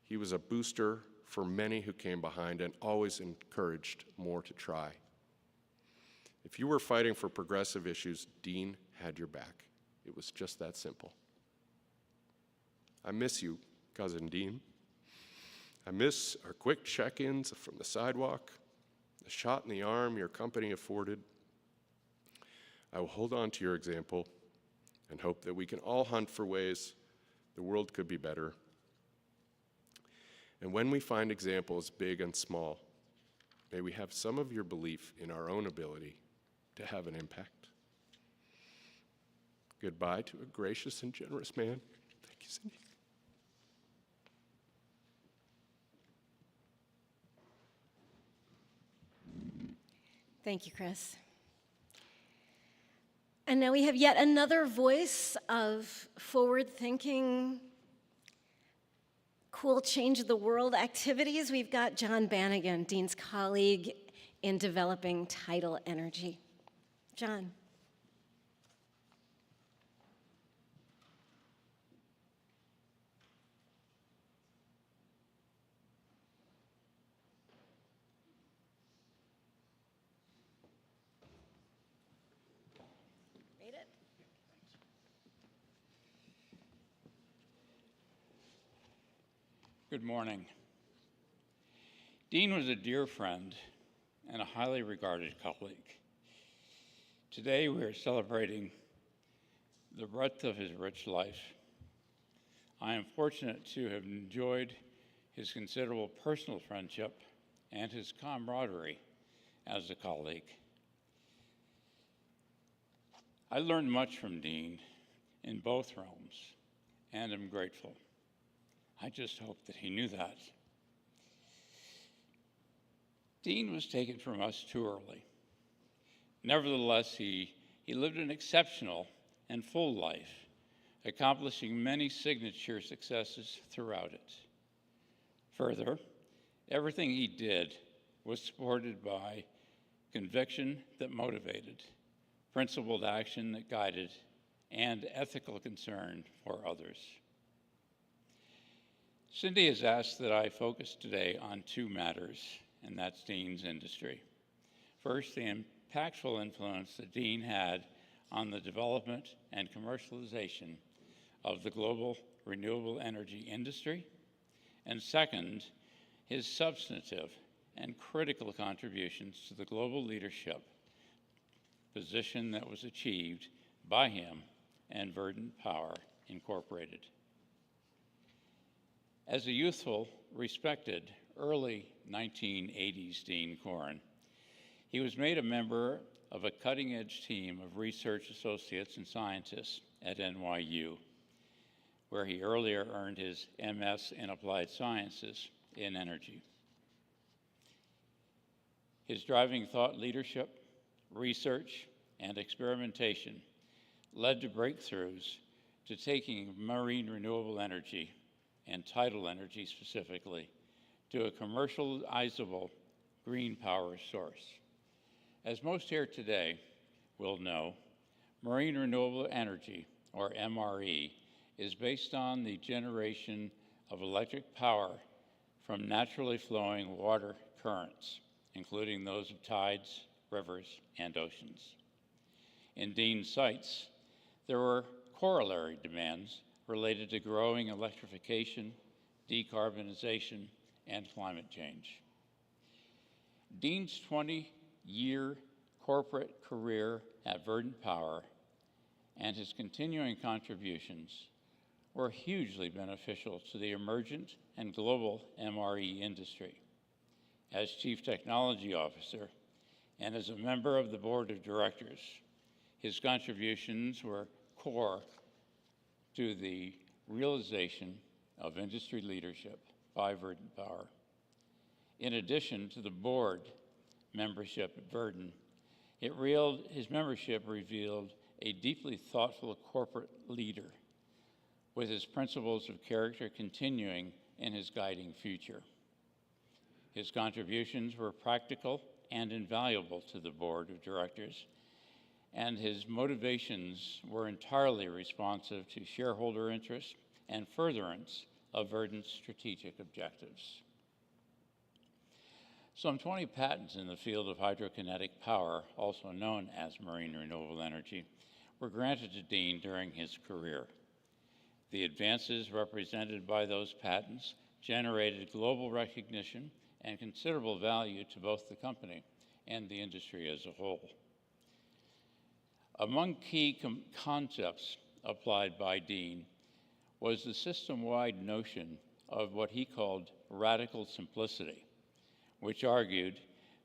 He was a booster for many who came behind and always encouraged more to try. If you were fighting for progressive issues, Dean had your back. It was just that simple. I miss you, Cousin Dean. I miss our quick check-ins from the sidewalk, the shot in the arm your company afforded. I will hold on to your example and hope that we can all hunt for ways the world could be better. And when we find examples big and small, may we have some of your belief in our own ability to have an impact. Goodbye to a gracious and generous man. Thank you, Cindy. Thank you, Chris. And now we have yet another voice of forward-thinking, cool change of the world activities. We've got John Bannigan, Dean's colleague in developing tidal energy. John. Made it? Good morning. Dean was a dear friend and a highly regarded colleague. Today, we are celebrating the breadth of his rich life. I am fortunate to have enjoyed his considerable personal friendship and his camaraderie as a colleague. I learned much from Dean in both realms, and am grateful. I just hope that he knew that. Dean was taken from us too early. Nevertheless, he lived an exceptional and full life, accomplishing many signature successes throughout it. Further, everything he did was supported by conviction that motivated, principled action that guided, and ethical concern for others. Cindy has asked that I focus today on two matters, and that's Dean's industry. First, the impactful influence that Dean had on the development and commercialization of the global renewable energy industry, and second, his substantive and critical contributions to the global leadership position that was achieved by him and Verdant Power Incorporated. As a youthful, respected, early 1980s Dean Corren, he was made a member of a cutting-edge team of research associates and scientists at NYU, where he earlier earned his MS in Applied Sciences in Energy. His driving thought leadership, research, and experimentation led to breakthroughs to taking marine renewable energy, and tidal energy specifically, to a commercializable green power source. As most here today will know, marine renewable energy, or MRE, is based on the generation of electric power from naturally flowing water currents, including those of tides, rivers, and oceans. In Dean's sites, there were corollary demands related to growing electrification, decarbonization, and climate change. Dean's 20-year corporate career at Verdant Power and his continuing contributions were hugely beneficial to the emergent and global MRE industry. As Chief Technology Officer and as a member of the Board of Directors, his contributions were core to the realization of industry leadership by Verdant Power. In addition to the board membership at Verdant, his membership revealed a deeply thoughtful corporate leader, with his principles of character continuing in his guiding future. His contributions were practical and invaluable to the board of directors, and his motivations were entirely responsive to shareholder interest and furtherance of Verdant's strategic objectives. Some 20 patents in the field of hydrokinetic power, also known as marine renewable energy, were granted to Dean during his career. The advances represented by those patents generated global recognition and considerable value to both the company and the industry as a whole. Among key concepts applied by Dean was the system-wide notion of what he called radical simplicity, which argued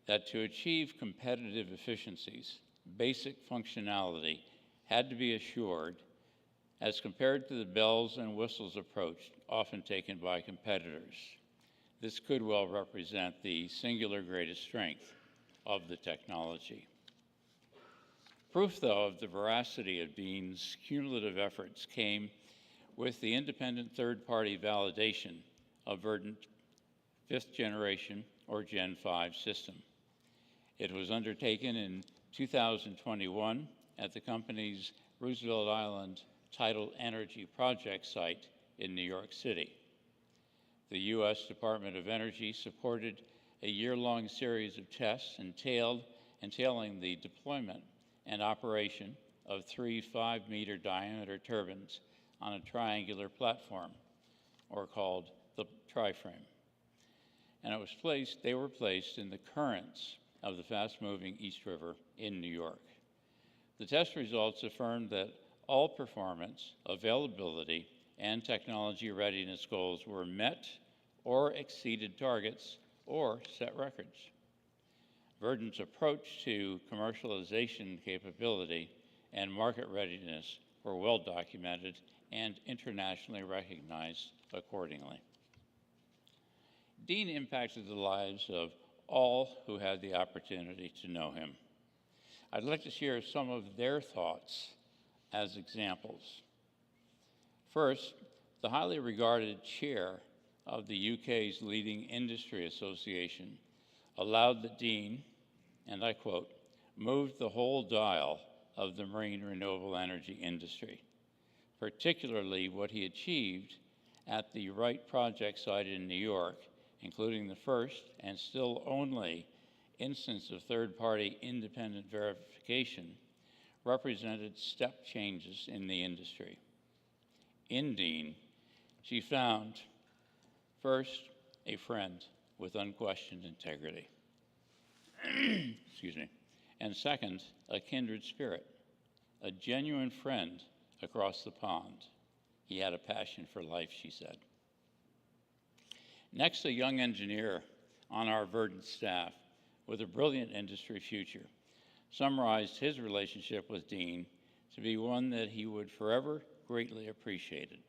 that to achieve competitive efficiencies, basic functionality had to be assured as compared to the bells and whistles approach often taken by competitors. This could well represent the singular greatest strength of the technology. Proof, though, of the veracity of Dean's cumulative efforts came with the independent third-party validation of Verdant's fifth generation, or Gen 5 system. It was undertaken in 2021 at the company's Roosevelt Island Tidal Energy Project site in New York City. The U.S. Department of Energy supported a year-long series of tests entailing the deployment and operation of 3 5-meter diameter turbines on a triangular platform, or called the tri-frame. And they were placed in the currents of the fast-moving East River in New York. The test results affirmed that all performance, availability, and technology readiness goals were met or exceeded targets or set records. Verdant's approach to commercialization capability and market readiness were well documented and internationally recognized accordingly. Dean impacted the lives of all who had the opportunity to know him. I'd like to share some of their thoughts as examples. First, the highly regarded chair of the UK's leading industry association allowed the Dean, and I quote, moved the whole dial of the marine renewable energy industry, particularly what he achieved at the Wright project site in New York, including the first and still only instance of third-party independent verification, represented step changes in the industry. In Dean, she found, first, a friend with unquestioned integrity. Excuse me. And second, a kindred spirit, a genuine friend across the pond. He had a passion for life, she said. Next, a young engineer on our Verdant staff with a brilliant industry future summarized his relationship with Dean to be one that he would forever greatly appreciated.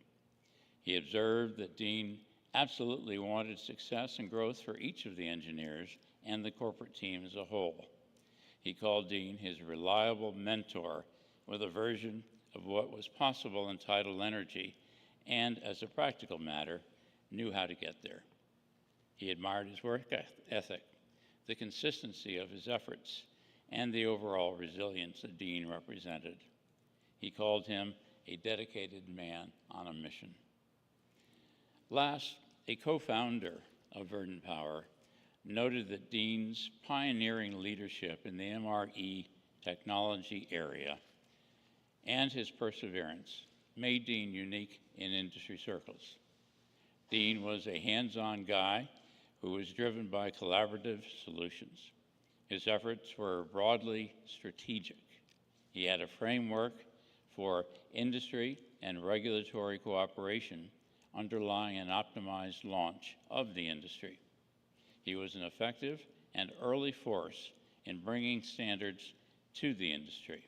He observed that Dean absolutely wanted success and growth for each of the engineers and the corporate team as a whole. He called Dean his reliable mentor with a version of what was possible in tidal energy and, as a practical matter, knew how to get there. He admired his work ethic, the consistency of his efforts, and the overall resilience that Dean represented. He called him a dedicated man on a mission. Last, a co-founder of Verdant Power noted that Dean's pioneering leadership in the MRE technology area and his perseverance made Dean unique in industry circles. Dean was a hands-on guy who was driven by collaborative solutions. His efforts were broadly strategic. He had a framework for industry and regulatory cooperation underlying an optimized launch of the industry. He was an effective and early force in bringing standards to the industry.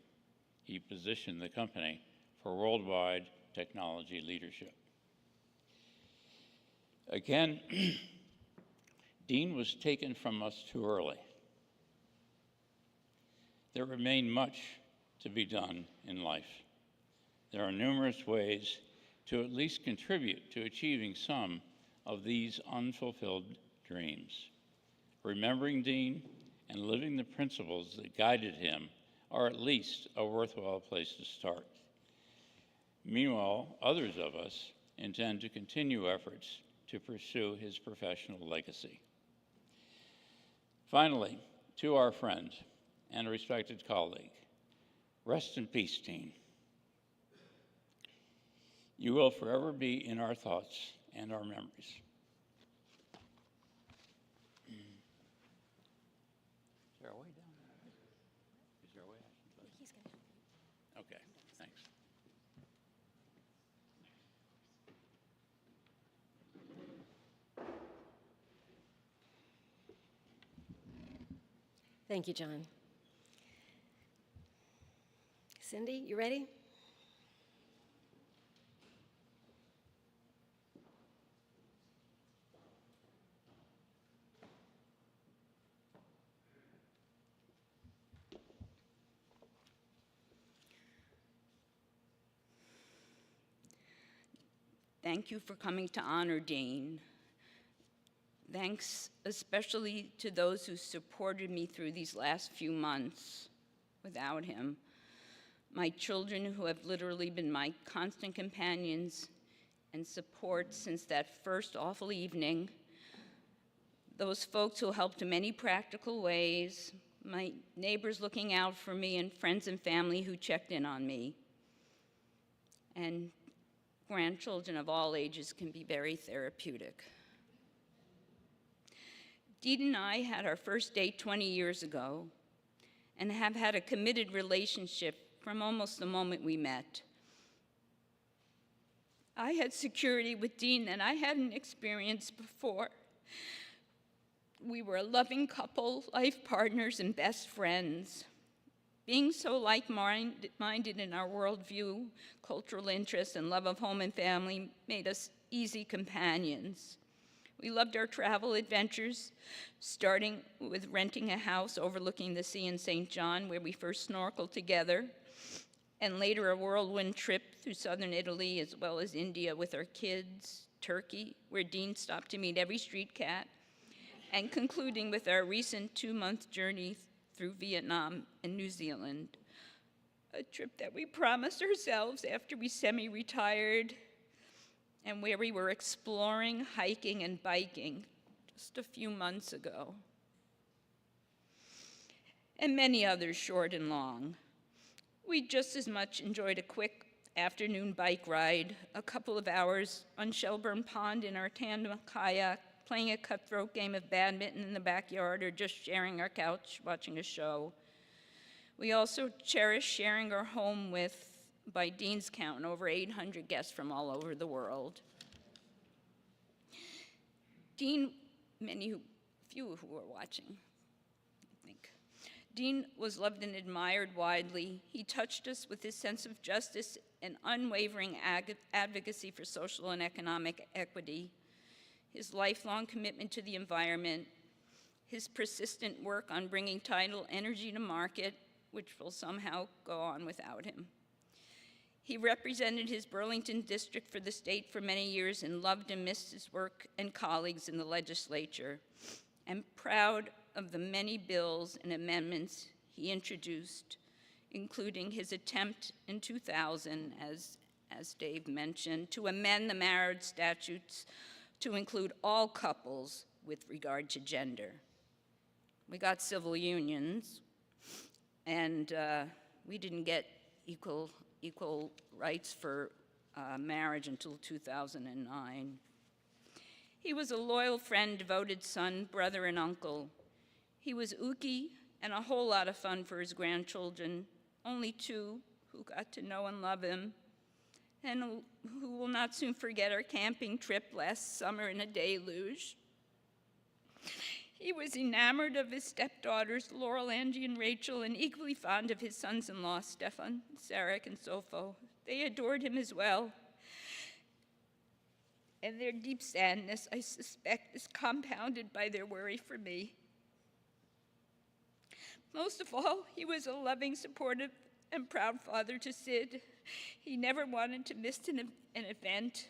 He positioned the company for worldwide technology leadership. Again, Dean was taken from us too early. There remained much to be done in life. There are numerous ways to at least contribute to achieving some of these unfulfilled dreams. Remembering Dean and living the principles that guided him are at least a worthwhile place to start. Meanwhile, others of us intend to continue efforts to pursue his professional legacy. Finally, to our friend and respected colleague, rest in peace, Dean. You will forever be in our thoughts and our memories. Is there a way down there? Is there a way I can? He's going to help you. Okay, thanks. Thank you, John. Cindy, you ready? Thank you for coming to honor Dean. Thanks especially to those who supported me through these last few months. Without him, my children, who have literally been my constant companions and support since that first awful evening, those folks who helped in many practical ways, my neighbors looking out for me, and friends and family who checked in on me. And grandchildren of all ages can be very therapeutic. Dean and I had our first date 20 years ago and have had a committed relationship from almost the moment we met. I had security with Dean that I hadn't experienced before. We were a loving couple, life partners, and best friends. Being so like-minded in our worldview, cultural interests, and love of home and family made us easy companions. We loved our travel adventures, starting with renting a house overlooking the sea in St. John, where we first snorkeled together, and later a whirlwind trip through southern Italy, as well as India with our kids, Turkey, where Dean stopped to meet every street cat, and concluding with our recent 2-month journey through Vietnam and New Zealand, a trip that we promised ourselves after we semi-retired, and where we were exploring, hiking, and biking just a few months ago. And many others, short and long. We just as much enjoyed a quick afternoon bike ride, a couple of hours on Shelburne Pond in our tandem kayak, playing a cutthroat game of badminton in the backyard, or just sharing our couch watching a show. We also cherish sharing our home with, by Dean's count, over 800 guests from all over the world. Dean, few who are watching, I think. Dean was loved and admired widely. He touched us with his sense of justice and unwavering advocacy for social and economic equity, his lifelong commitment to the environment, his persistent work on bringing tidal energy to market, which will somehow go on without him. He represented his Burlington district for the state for many years and loved and missed his work and colleagues in the legislature. I'm proud of the many bills and amendments he introduced, including his attempt in 2000, as Dave mentioned, to amend the marriage statutes to include all couples with regard to gender. We got civil unions, and we didn't get equal rights for marriage until 2009. He was a loyal friend, devoted son, brother, and uncle. He was ooky and a whole lot of fun for his grandchildren, only 2 who got to know and love him, and who will not soon forget our camping trip last summer in a deluge. He was enamored of his stepdaughters, Laurel, Angie, and Rachel, and equally fond of his sons-in-law, Stefan, Sarek, and Sofo. They adored him as well. And their deep sadness, I suspect, is compounded by their worry for me. Most of all, he was a loving, supportive, and proud father to Sid. He never wanted to miss an event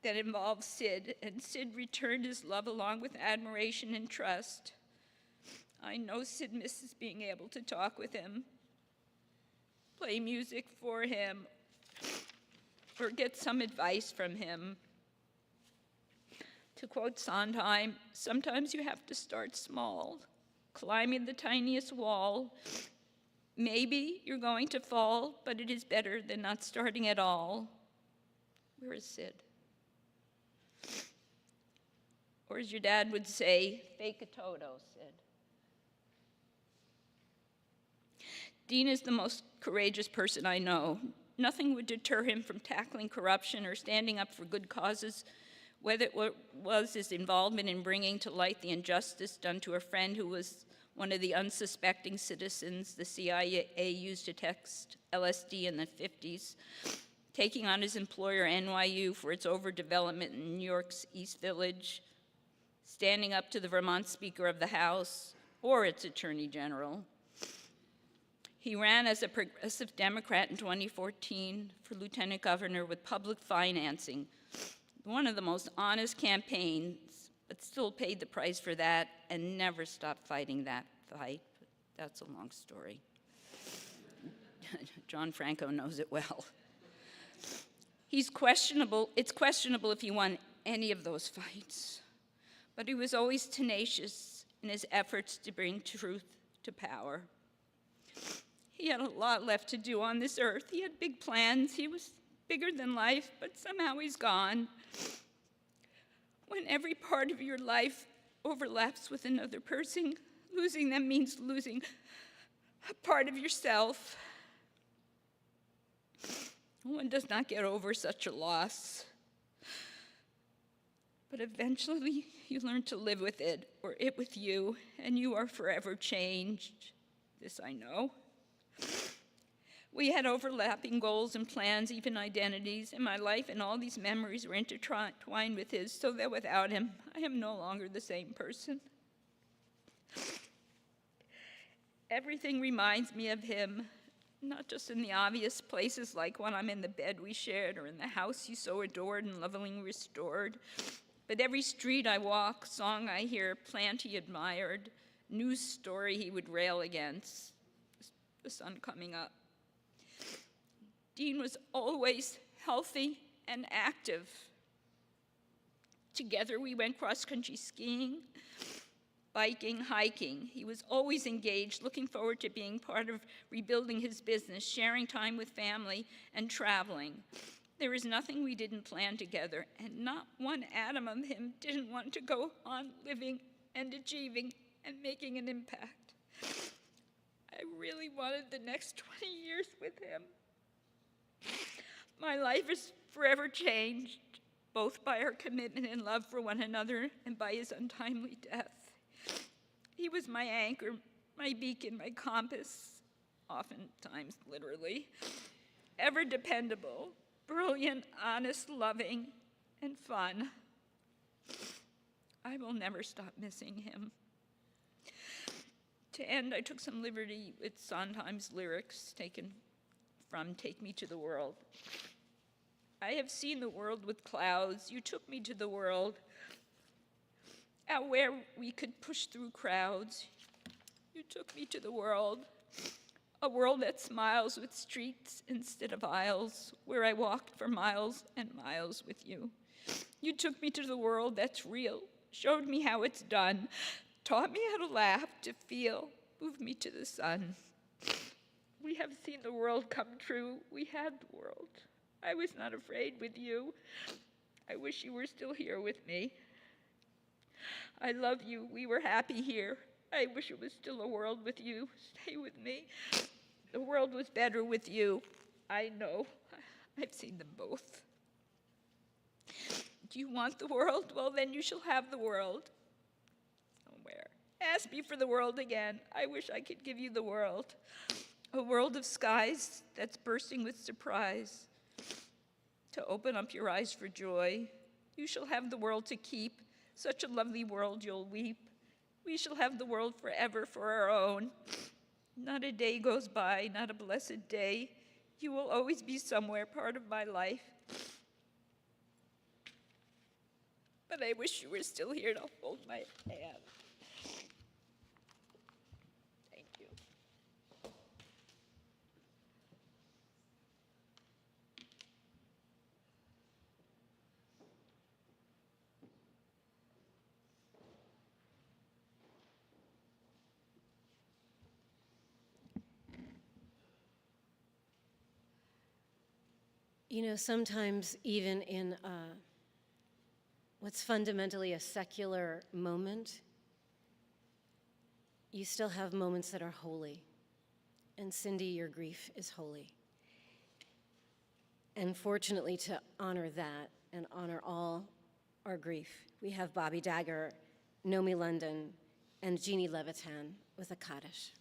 that involved Sid, and Sid returned his love along with admiration and trust. I know Sid misses being able to talk with him, play music for him, or get some advice from him. To quote Sondheim, sometimes you have to start small, climbing the tiniest wall. Maybe you're going to fall, but it is better than not starting at all. Where is Sid? Or as your dad would say, fake a toto, Sid. Dean is the most courageous person I know. Nothing would deter him from tackling corruption or standing up for good causes, whether it was his involvement in bringing to light the injustice done to a friend who was one of the unsuspecting citizens the CIA used to test LSD in the 50s, taking on his employer NYU for its overdevelopment in New York's East Village, standing up to the Vermont Speaker of the House or its Attorney General. He ran as a progressive Democrat in 2014 for lieutenant governor with public financing, one of the most honest campaigns, but still paid the price for that and never stopped fighting that fight. But that's a long story. John Franco knows it well. It's questionable if he won any of those fights, but he was always tenacious in his efforts to bring truth to power. He had a lot left to do on this earth. He had big plans. He was bigger than life, but somehow he's gone. When every part of your life overlaps with another person. Losing them means losing a part of yourself. One does not get over such a loss. But eventually, you learn to live with it, or it with you, and you are forever changed. This I know. We had overlapping goals and plans, even identities, and my life and all these memories were intertwined with his, so that without him, I am no longer the same person. Everything reminds me of him, not just in the obvious places like when I'm in the bed we shared or in the house he so adored and lovingly restored, but every street I walk, song I hear, plant he admired, news story he would rail against, the sun coming up. Dean was always healthy and active. Together we went cross-country skiing, biking, hiking. He was always engaged, looking forward to being part of rebuilding his business, sharing time with family, and traveling. There is nothing we didn't plan together, and not one atom of him didn't want to go on living and achieving and making an impact. I really wanted the next 20 years with him. My life is forever changed, both by our commitment and love for one another and by his untimely death. He was my anchor, my beacon, my compass, oftentimes literally, ever dependable, brilliant, honest, loving, and fun. I will never stop missing him. To end, I took some liberty with Sondheim's lyrics taken from Take Me to the World. I have seen the world with clouds. You took me to the world, out where we could push through crowds. You took me to the world, a world that smiles with streets instead of aisles, where I walked for miles and miles with you. You took me to the world that's real, showed me how it's done, taught me how to laugh, to feel, moved me to the sun. We have seen the world come true. We had the world. I was not afraid with you. I wish you were still here with me. I love you. We were happy here. I wish it was still a world with you. Stay with me. The world was better with you. I know. I've seen them both. Do you want the world? Well, then you shall have the world. Somewhere. Ask me for the world again. I wish I could give you the world. A world of skies that's bursting with surprise. To open up your eyes for joy. You shall have the world to keep. Such a lovely world you'll weep. We shall have the world forever for our own. Not a day goes by, not a blessed day. You will always be somewhere, part of my life. But I wish you were still here to hold my hand. Thank you. You know, sometimes even in what's fundamentally a secular moment, you still have moments that are holy. And Cindy, your grief is holy. And fortunately, to honor that and honor all our grief, we have Bobby Dagger, Nomi London, and Jeannie Levitan with a Kaddish.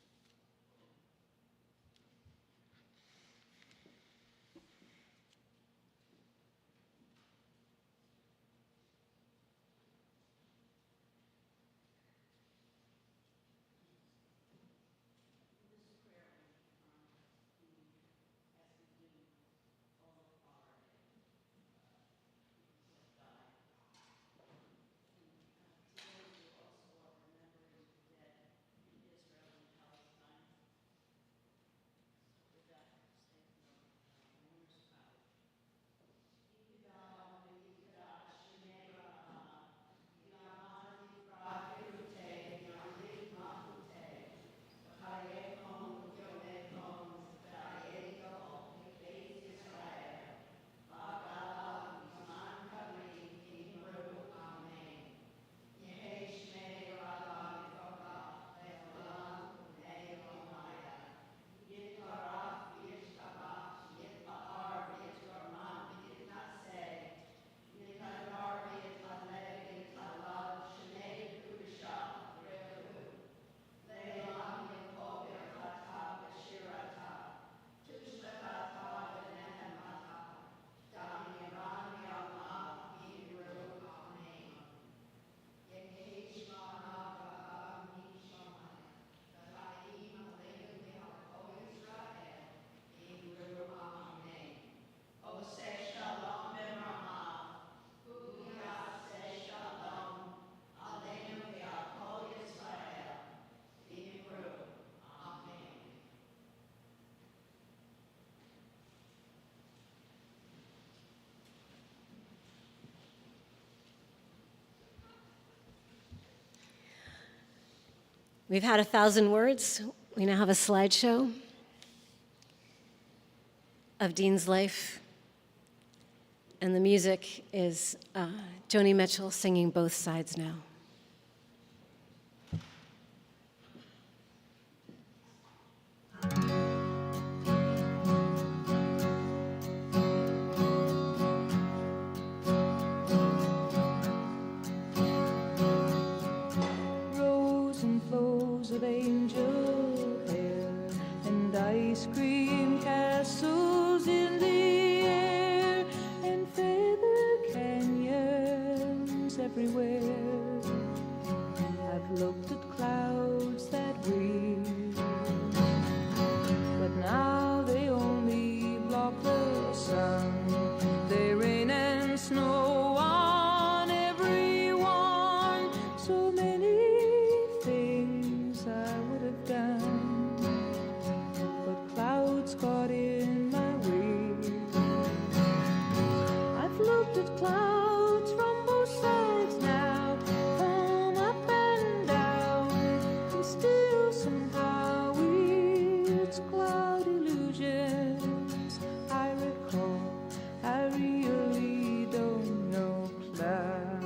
We've had 1,000 words. We now have a slideshow of Dean's life. And the music is Joni Mitchell singing Both Sides Now. Rows and flows of angel hair and ice cream castles in the air and feather canyons everywhere. I've looked at clouds that way, but now they only block the sun. They rain and snow on everyone. So many things I would have done, but clouds got in my way. I've looked at clouds from both sides now, from up and down, and still somehow it's cloud illusions I recall. I really don't know clouds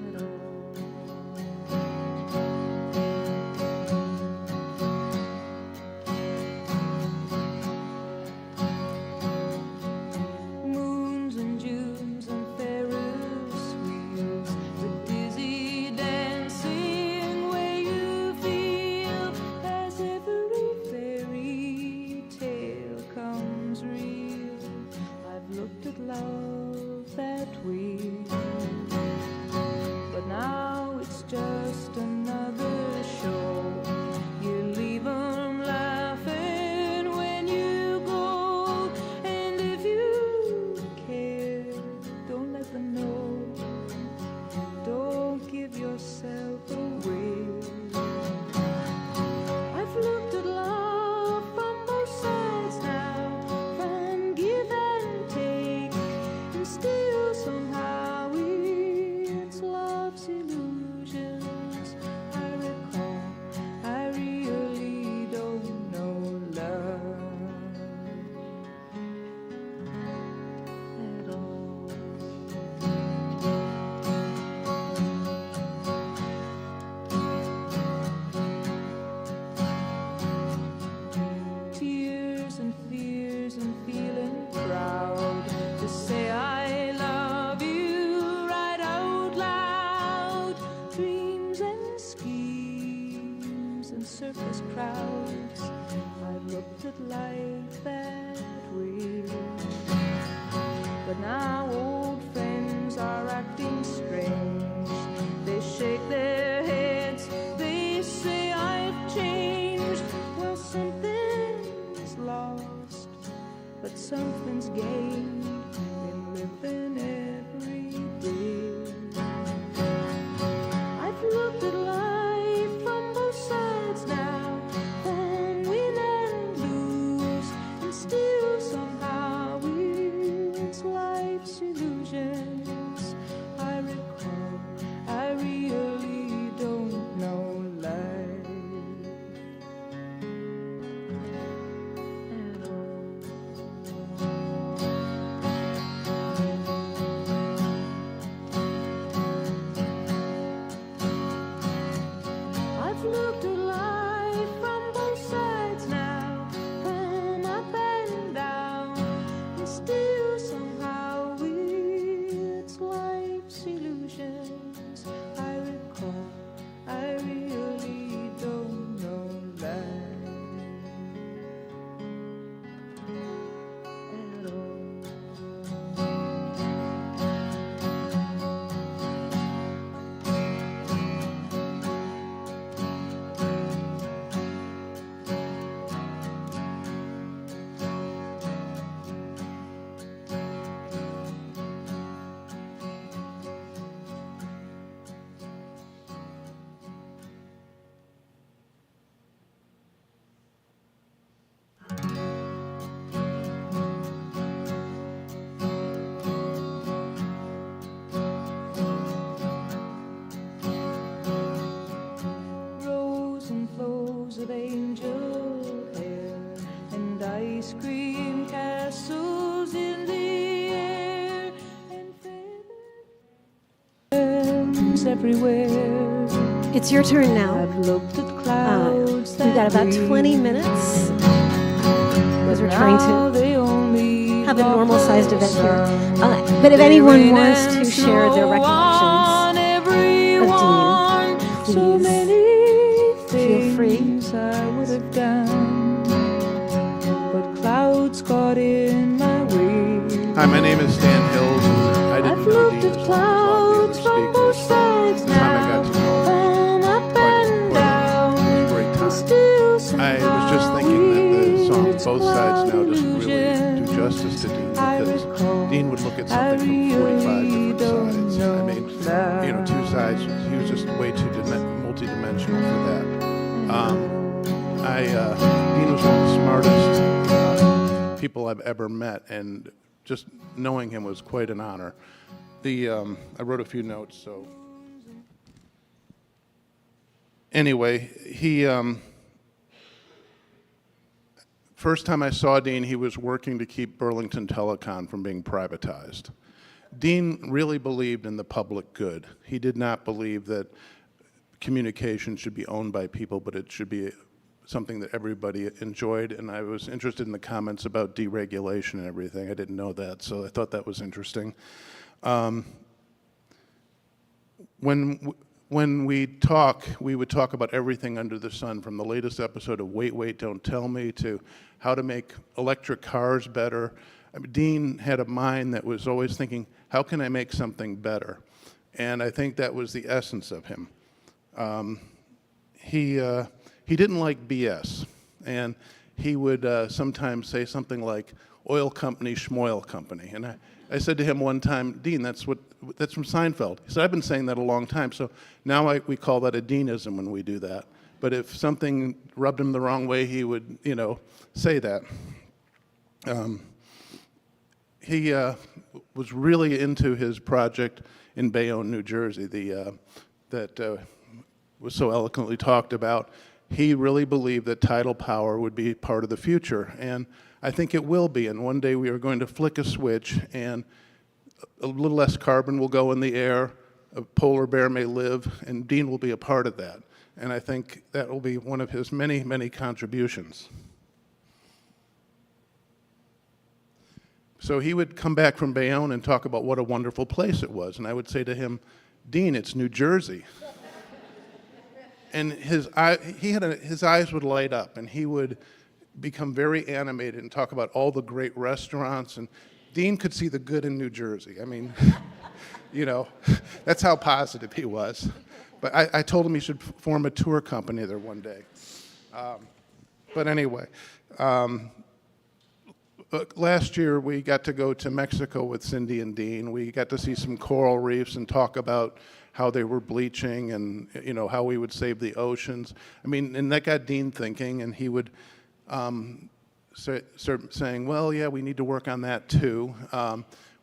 at all. Moons and Junes and Ferris wheels, the dizzy dancing way you feel as every fairy tale comes real. I've looked at love that way, but now it's just another show. You leave 'em laughing when you go, and if you care, don't let them know. Don't give yourself away. I've looked at love from both sides now, from give and take, and still somehow it's love's illusions I recall. I really don't know love at all. Tears and fears and feeling proud to say I love you right out loud. Dreams and schemes and circus crowds. I've looked at life that way, but now old friends are acting strange. They shake their heads, they say I've changed. Well, something's lost, but something's gained in living every day. I've looked at life from both sides now, from win and lose, and still somehow it's life's illusions I recall. I really don't know life at all. I've looked at life from both sides now, from up and down, and still somehow it's winds everywhere. It's your turn now. I've looked at clouds We've got about 20 minutes because we're trying to have a normal-sized event here. But if anyone wants to share their recollections of Dean, please feel free. I would have done, but clouds got in my way. Hi, my name is Stan Hills, and I didn't I've know looked Dean at as well as a lot of clouds the from other both speakers. sides By the time I got to know from up and down. it was a great time. Still I was just thinking that the song it's Both Sides Now doesn't really illusion. do justice to Dean, I because recall Dean would look at I something from 45 really different sides. don't I mean, know you know, two sides. He was just way too multidimensional for that. Dean was one of the smartest people I've ever met, and just knowing him was quite an honor. I wrote a few notes, so. Anyway, first time I saw Dean, he was working to keep Burlington Telecom from being privatized. Dean really believed in the public good. He did not believe that communication should be owned by people, but it should be something that everybody enjoyed. And I was interested in the comments about deregulation and everything. I didn't know that, so I thought that was interesting. When we talk, we would talk about everything under the sun, from the latest episode of Wait, Wait, Don't Tell Me to how to make electric cars better. I mean, Dean had a mind that was always thinking, how can I make something better? And I think that was the essence of him. He didn't like BS, and he would sometimes say something like, oil company, schmoil company. And I said to him one time, Dean, that's from Seinfeld. He said, I've been saying that a long time, so now we call that a Deanism when we do that. But if something rubbed him the wrong way, he would, say that. He was really into his project in Bayonne, New Jersey, that was so eloquently talked about. He really believed that tidal power would be part of the future, and I think it will be. And one day we are going to flick a switch, and a little less carbon will go in the air, a polar bear may live, and Dean will be a part of that. And I think that will be one of his many, many contributions. So he would come back from Bayonne and talk about what a wonderful place it was. And I would say to him, Dean, it's New Jersey. And his eyes would light up, and he would become very animated and talk about all the great restaurants. And Dean could see the good in New Jersey. I mean, that's how positive he was. But I told him he should form a tour company there one day. But anyway, last year we got to go to Mexico with Cindy and Dean. We got to see some coral reefs and talk about how they were bleaching and how we would save the oceans. I mean, and that got Dean thinking, and he would start saying, well, yeah, we need to work on that too.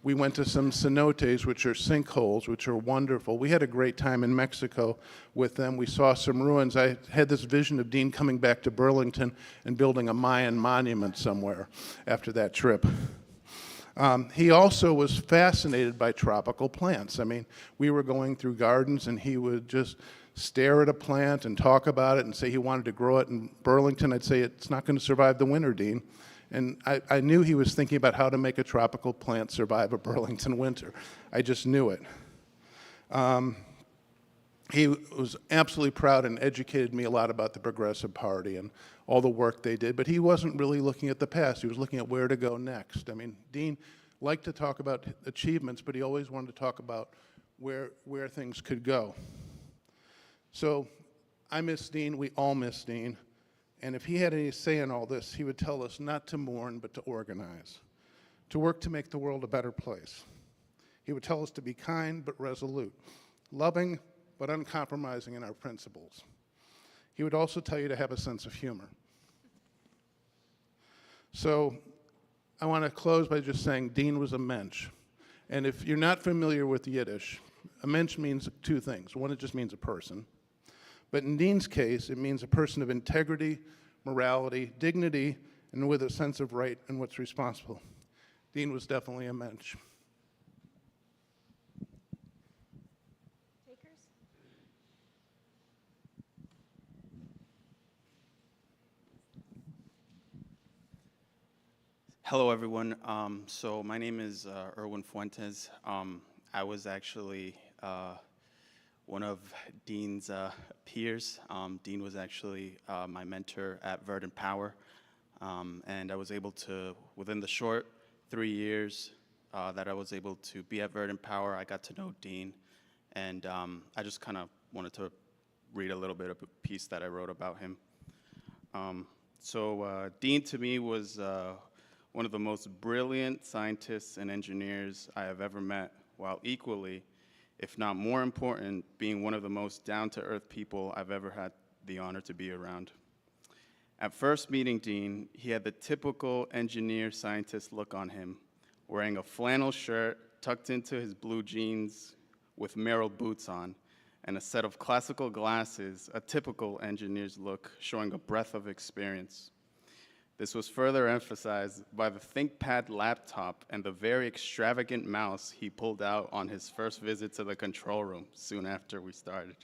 We went to some cenotes, which are sinkholes, which are wonderful. We had a great time in Mexico with them. We saw some ruins. I had this vision of Dean coming back to Burlington and building a Mayan monument somewhere after that trip. He also was fascinated by tropical plants. I mean, we were going through gardens, and he would just stare at a plant and talk about it and say he wanted to grow it in Burlington. I'd say, it's not going to survive the winter, Dean. And I knew he was thinking about how to make a tropical plant survive a Burlington winter. I just knew it. He was absolutely proud and educated me a lot about the Progressive Party and all the work they did, but he wasn't really looking at the past. He was looking at where to go next. I mean, Dean liked to talk about achievements, but he always wanted to talk about where things could go. So I miss Dean. We all miss Dean. And if he had any say in all this, he would tell us not to mourn, but to organize, to work to make the world a better place. He would tell us to be kind, but resolute, loving, but uncompromising in our principles. He would also tell you to have a sense of humor. So I want to close by just saying Dean was a mensch. And if you're not familiar with Yiddish, a mensch means two things. One, it just means a person. But in Dean's case, it means a person of integrity, morality, dignity, and with a sense of right and what's responsible. Dean was definitely a mensch. Takers? Hello, everyone. So my name is Erwin Fuentes. I was actually one of Dean's peers. Dean was actually my mentor at Verdant Power, and I was able to, within the short 3 years that I was able to be at Verdant Power, I got to know Dean, and I just kind of wanted to read a little bit of a piece that I wrote about him. Dean to me was one of the most brilliant scientists and engineers I have ever met, while equally, if not more important, being one of the most down-to-earth people I've ever had the honor to be around. At first meeting Dean, he had the typical engineer-scientist look on him, wearing a flannel shirt tucked into his blue jeans with Merrell boots on, and a set of classical glasses, a typical engineer's look, showing a breadth of experience. This was further emphasized by the ThinkPad laptop and the very extravagant mouse he pulled out on his first visit to the control room soon after we started.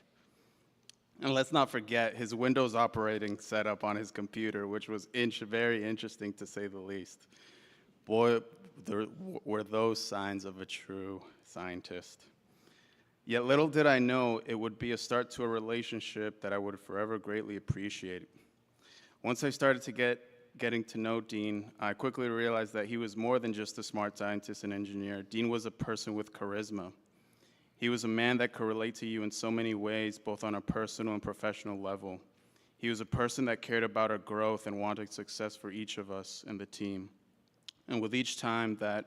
And let's not forget his Windows operating setup on his computer, which was very interesting to say the least. Boy, were those signs of a true scientist. Yet little did I know it would be a start to a relationship that I would forever greatly appreciate. Once I started getting to know Dean, I quickly realized that he was more than just a smart scientist and engineer. Dean was a person with charisma. He was a man that could relate to you in so many ways, both on a personal and professional level. He was a person that cared about our growth and wanted success for each of us in the team. And with each time that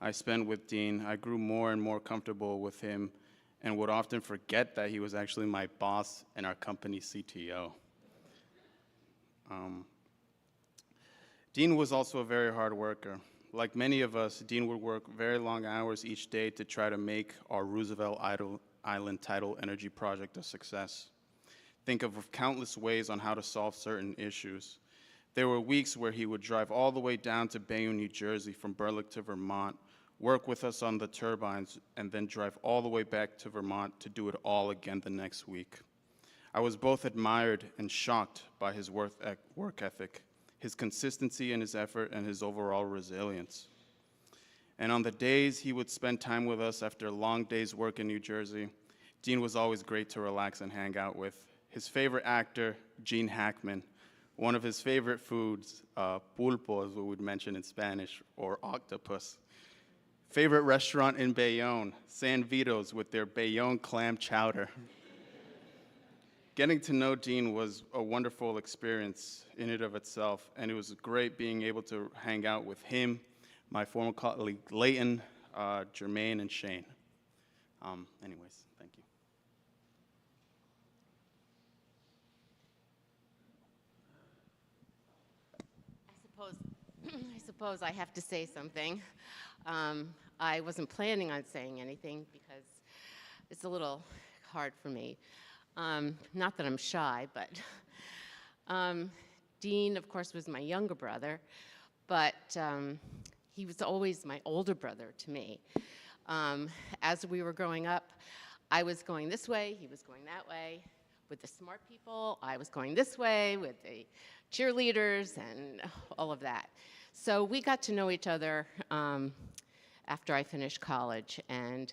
I spent with Dean, I grew more and more comfortable with him and would often forget that he was actually my boss and our company CTO. Dean was also a very hard worker. Like many of us, Dean would work very long hours each day to try to make our Roosevelt Island tidal energy project a success. Think of countless ways on how to solve certain issues. There were weeks where he would drive all the way down to Bayonne, New Jersey from Burlington, Vermont, work with us on the turbines, and then drive all the way back to Vermont to do it all again the next week. I was both admired and shocked by his work ethic, his consistency in his effort, and his overall resilience. And on the days he would spend time with us after a long day's work in New Jersey, Dean was always great to relax and hang out with. His favorite actor, Gene Hackman, one of his favorite foods, pulpo, as we would mention in Spanish, or octopus. Favorite restaurant in Bayonne, San Vito's with their Bayonne clam chowder. Getting to know Dean was a wonderful experience in and of itself, and it was great being able to hang out with him, my former colleague Leighton, Jermaine, and Shane. Anyways, thank you. I suppose I have to say something. I wasn't planning on saying anything because it's a little hard for me. Not that I'm shy, but Dean, of course, was my younger brother, but he was always my older brother to me. As we were growing up, I was going this way, he was going that way. With the smart people, I was going this way with the cheerleaders and all of that. So we got to know each other after I finished college, and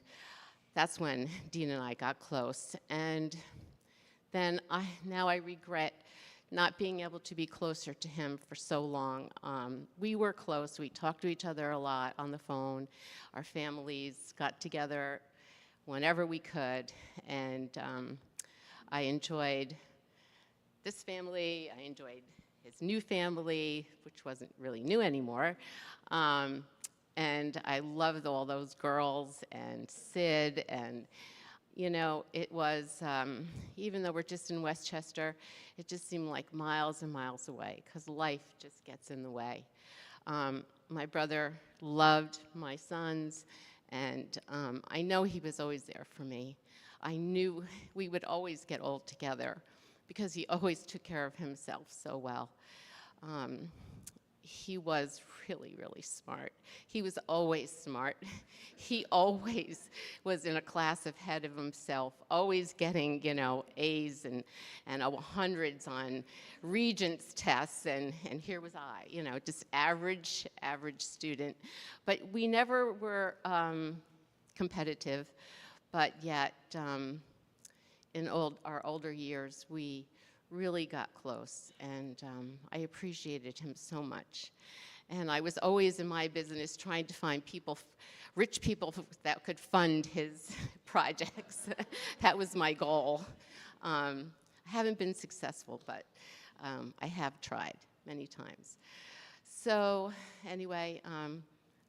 that's when Dean and I got close. And then now I regret not being able to be closer to him for so long. We were close. We talked to each other a lot on the phone. Our families got together whenever we could, and I enjoyed this family. I enjoyed his new family, which wasn't really new anymore. And I loved all those girls and Sid, and you know, it was, even though we're just in Westchester, it just seemed like miles and miles away because life just gets in the way. My brother loved my sons, and I know he was always there for me. I knew we would always get old together because he always took care of himself so well. he was really, really smart. He was always smart. He always was in a class ahead of himself, always getting, A's and hundreds on Regents tests, and here was I, just average student. But we never were competitive, but yet in our older years, we really got close, and I appreciated him so much. And I was always in my business trying to find people, rich people that could fund his projects. That was my goal. I haven't been successful, but I have tried many times. So anyway,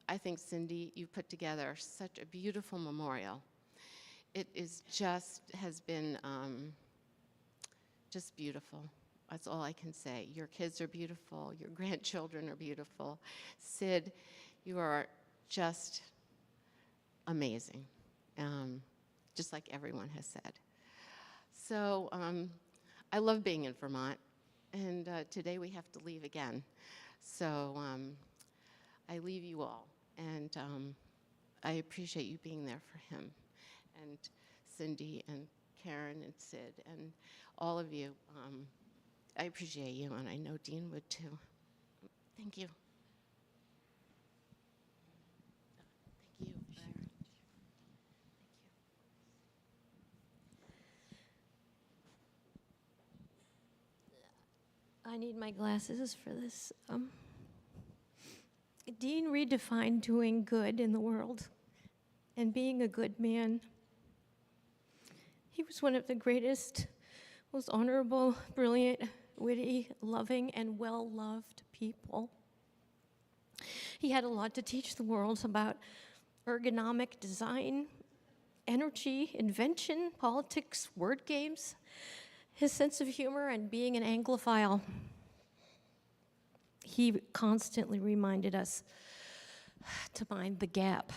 I think, Cindy, you put together such a beautiful memorial. It is has been just beautiful. That's all I can say. Your kids are beautiful. Your grandchildren are beautiful. Sid, you are just amazing, just like everyone has said. So I love being in Vermont, and today we have to leave again. So I leave you all, and I appreciate you being there for him, and Cindy, and Karen, and Sid, and all of you. I appreciate you, and I know Dean would too. Thank you. Thank you. I need my glasses for this. Dean redefined doing good in the world and being a good man. He was one of the greatest, most honorable, brilliant, witty, loving, and well-loved people. He had a lot to teach the world about ergonomic design, energy, invention, politics, word games, his sense of humor, and being an Anglophile. He constantly reminded us to mind the gap.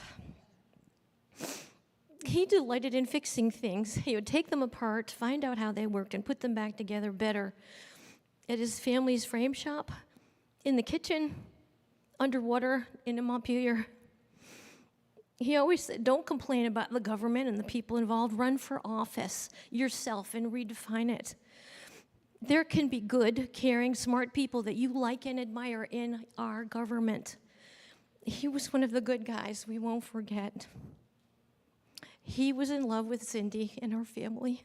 He delighted in fixing things. He would take them apart, find out how they worked, and put them back together better. At his family's frame shop, in the kitchen, underwater, in a Montpelier. He always said, don't complain about the government and the people involved. Run for office yourself and redefine it. There can be good, caring, smart people that you like and admire in our government. He was one of the good guys we won't forget. He was in love with Cindy and her family.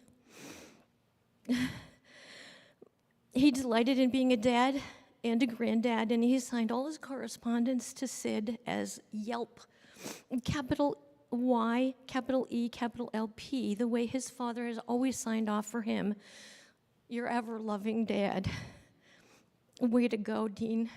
He delighted in being a dad and a granddad, and he signed all his correspondence to Sid as Yelp, capital Y, capital E, capital LP, the way his father has always signed off for him. Your ever-loving dad. Way to go, Dean.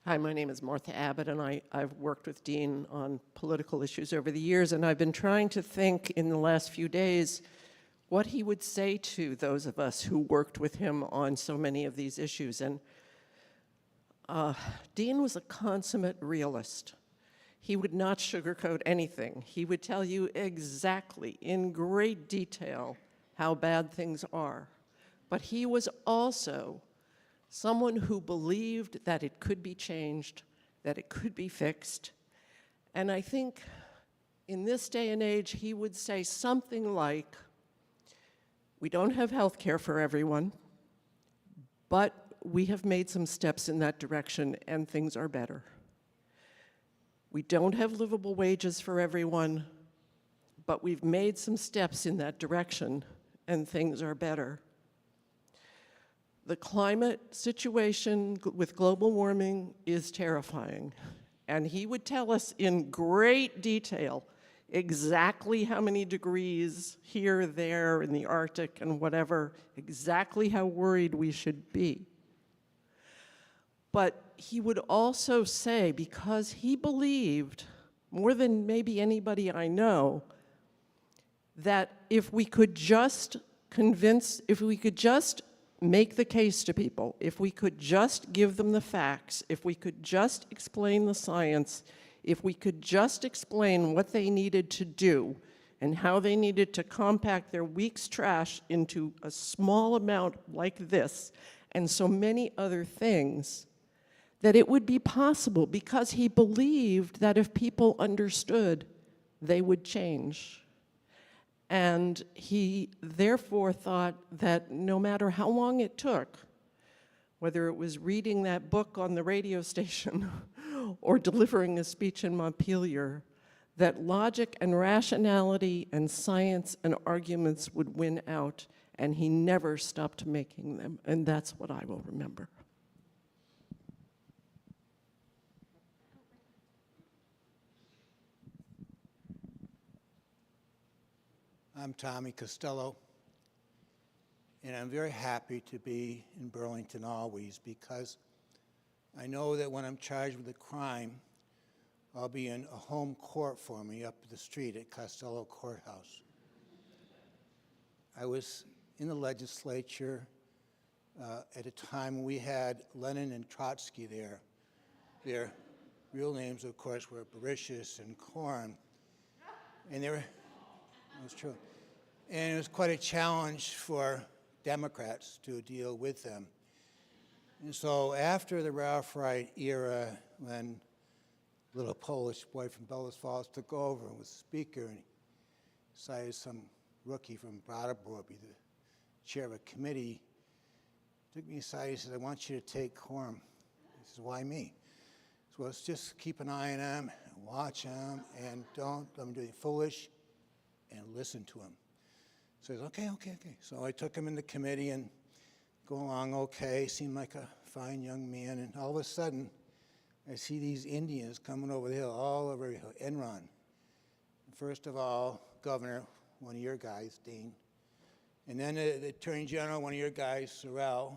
Hi, my name is Martha Abbott, and I've worked with Dean on political issues over the years, and I've been trying to think in the last few days what he would say to those of us who worked with him on so many of these issues. And Dean was a consummate realist. He would not sugarcoat anything. He would tell you exactly, in great detail, how bad things are. But he was also someone who believed that it could be changed, that it could be fixed. And I think in this day and age, he would say something like, we don't have health care for everyone, but we have made some steps in that direction and things are better. We don't have livable wages for everyone, but we've made some steps in that direction and things are better. The climate situation with global warming is terrifying. And he would tell us in great detail exactly how many degrees here, there, in the Arctic, and whatever, exactly how worried we should be. But he would also say, because he believed, more than maybe anybody I know, that if we could just make the case to people, if we could just give them the facts, if we could just explain the science, if we could just explain what they needed to do and how they needed to compact their week's trash into a small amount like this and so many other things, that it would be possible, because he believed that if people understood, they would change. And he therefore thought that no matter how long it took, whether it was reading that book on the radio station or delivering a speech in Montpelier, that logic and rationality and science and arguments would win out, and he never stopped making them, and that's what I will remember. I'm Tommy Costello, and I'm very happy to be in Burlington always, because I know that when I'm charged with a crime, I'll be in a home court for me up the street at Costello Courthouse. I was in the legislature at a time when we had Lenin and Trotsky there. Their real names, of course, were Berishis and Corren, and they were, that was true. And it was quite a challenge for Democrats to deal with them. And so after the Ralph Wright era, when little Polish boy from Bellows Falls took over and was speaker, and he decided some rookie from Brattleboro be the chair of a committee, took me aside, he said, I want you to take Corren. He says, why me? So let's just keep an eye on him, watch him, and don't let him do anything foolish, and listen to him. So he says, okay. So I took him in the committee and go along okay, seemed like a fine young man, and all of a sudden, I see these Indians coming over the hill, all over the hill, Enron. First of all, Governor, one of your guys, Dean, and then the Attorney General, one of your guys, Sorrell,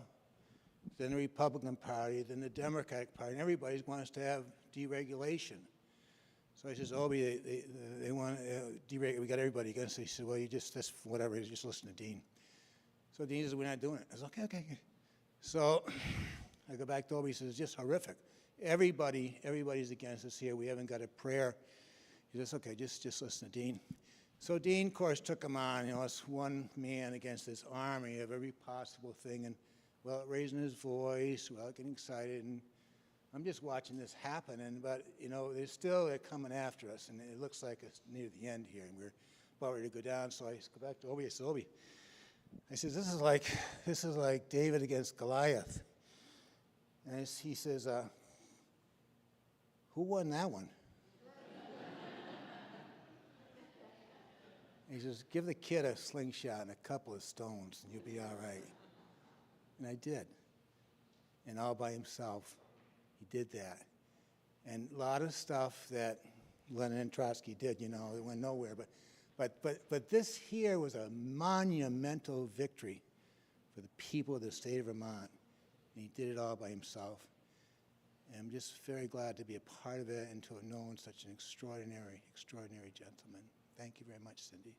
then the Republican Party, then the Democratic Party, and everybody wants to have deregulation. So I says, Obi, they want deregulate. We got everybody against it. He said, well, you just, that's whatever, just listen to Dean. So Dean says, we're not doing it. I said, okay. So I go back to Obi, he says, it's just horrific. Everybody's against us here. We haven't got a prayer. He says, okay, just listen to Dean. So Dean, of course, took him on. It's one man against this army of every possible thing, and raising his voice, getting excited, and I'm just watching this happen, but they're coming after us, and it looks like it's near the end here, and we're about ready to go down. So I go back to Obi. I said, Obi, this is like David against Goliath. And he says, who won that one? He says, give the kid a slingshot and a couple of stones, and you'll be all right. And I did, and all by himself. He did that. And a lot of stuff that Lenin and Trotsky did, it went nowhere. But this here was a monumental victory for the people of the state of Vermont. And he did it all by himself. And I'm just very glad to be a part of it and to have known such an extraordinary gentleman. Thank you very much, Cindy.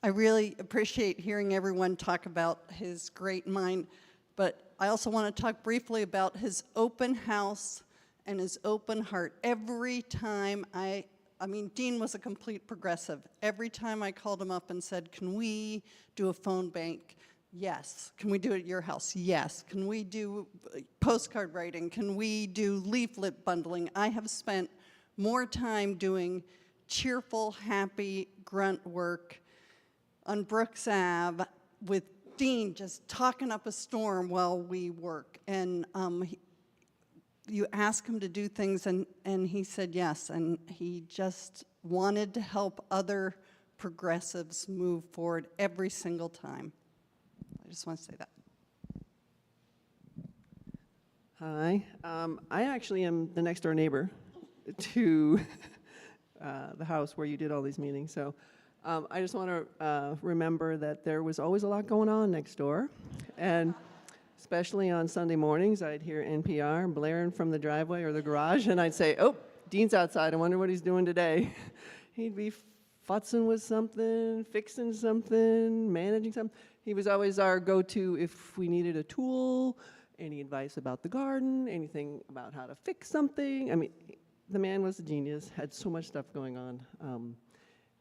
I really appreciate hearing everyone talk about his great mind, but I also want to talk briefly about his open house and his open heart. Every time I mean, Dean was a complete progressive. Every time I called him up and said, can we do a phone bank? Yes. Can we do it at your house? Yes. Can we do postcard writing? Can we do leaflet bundling? I have spent more time doing cheerful, happy grunt work on Brooks Ave with Dean just talking up a storm while we work. And you ask him to do things, and he said yes, and he just wanted to help other progressives move forward every single time. I just want to say that. Hi. I actually am the next door neighbor to the house where you did all these meetings. So I just want to remember that there was always a lot going on next door. And especially on Sunday mornings, I'd hear NPR blaring from the driveway or the garage, and I'd say, oh, Dean's outside, I wonder what he's doing today. He'd be futzing with something, fixing something, managing something. He was always our go-to if we needed a tool, any advice about the garden, anything about how to fix something. I mean, the man was a genius, had so much stuff going on.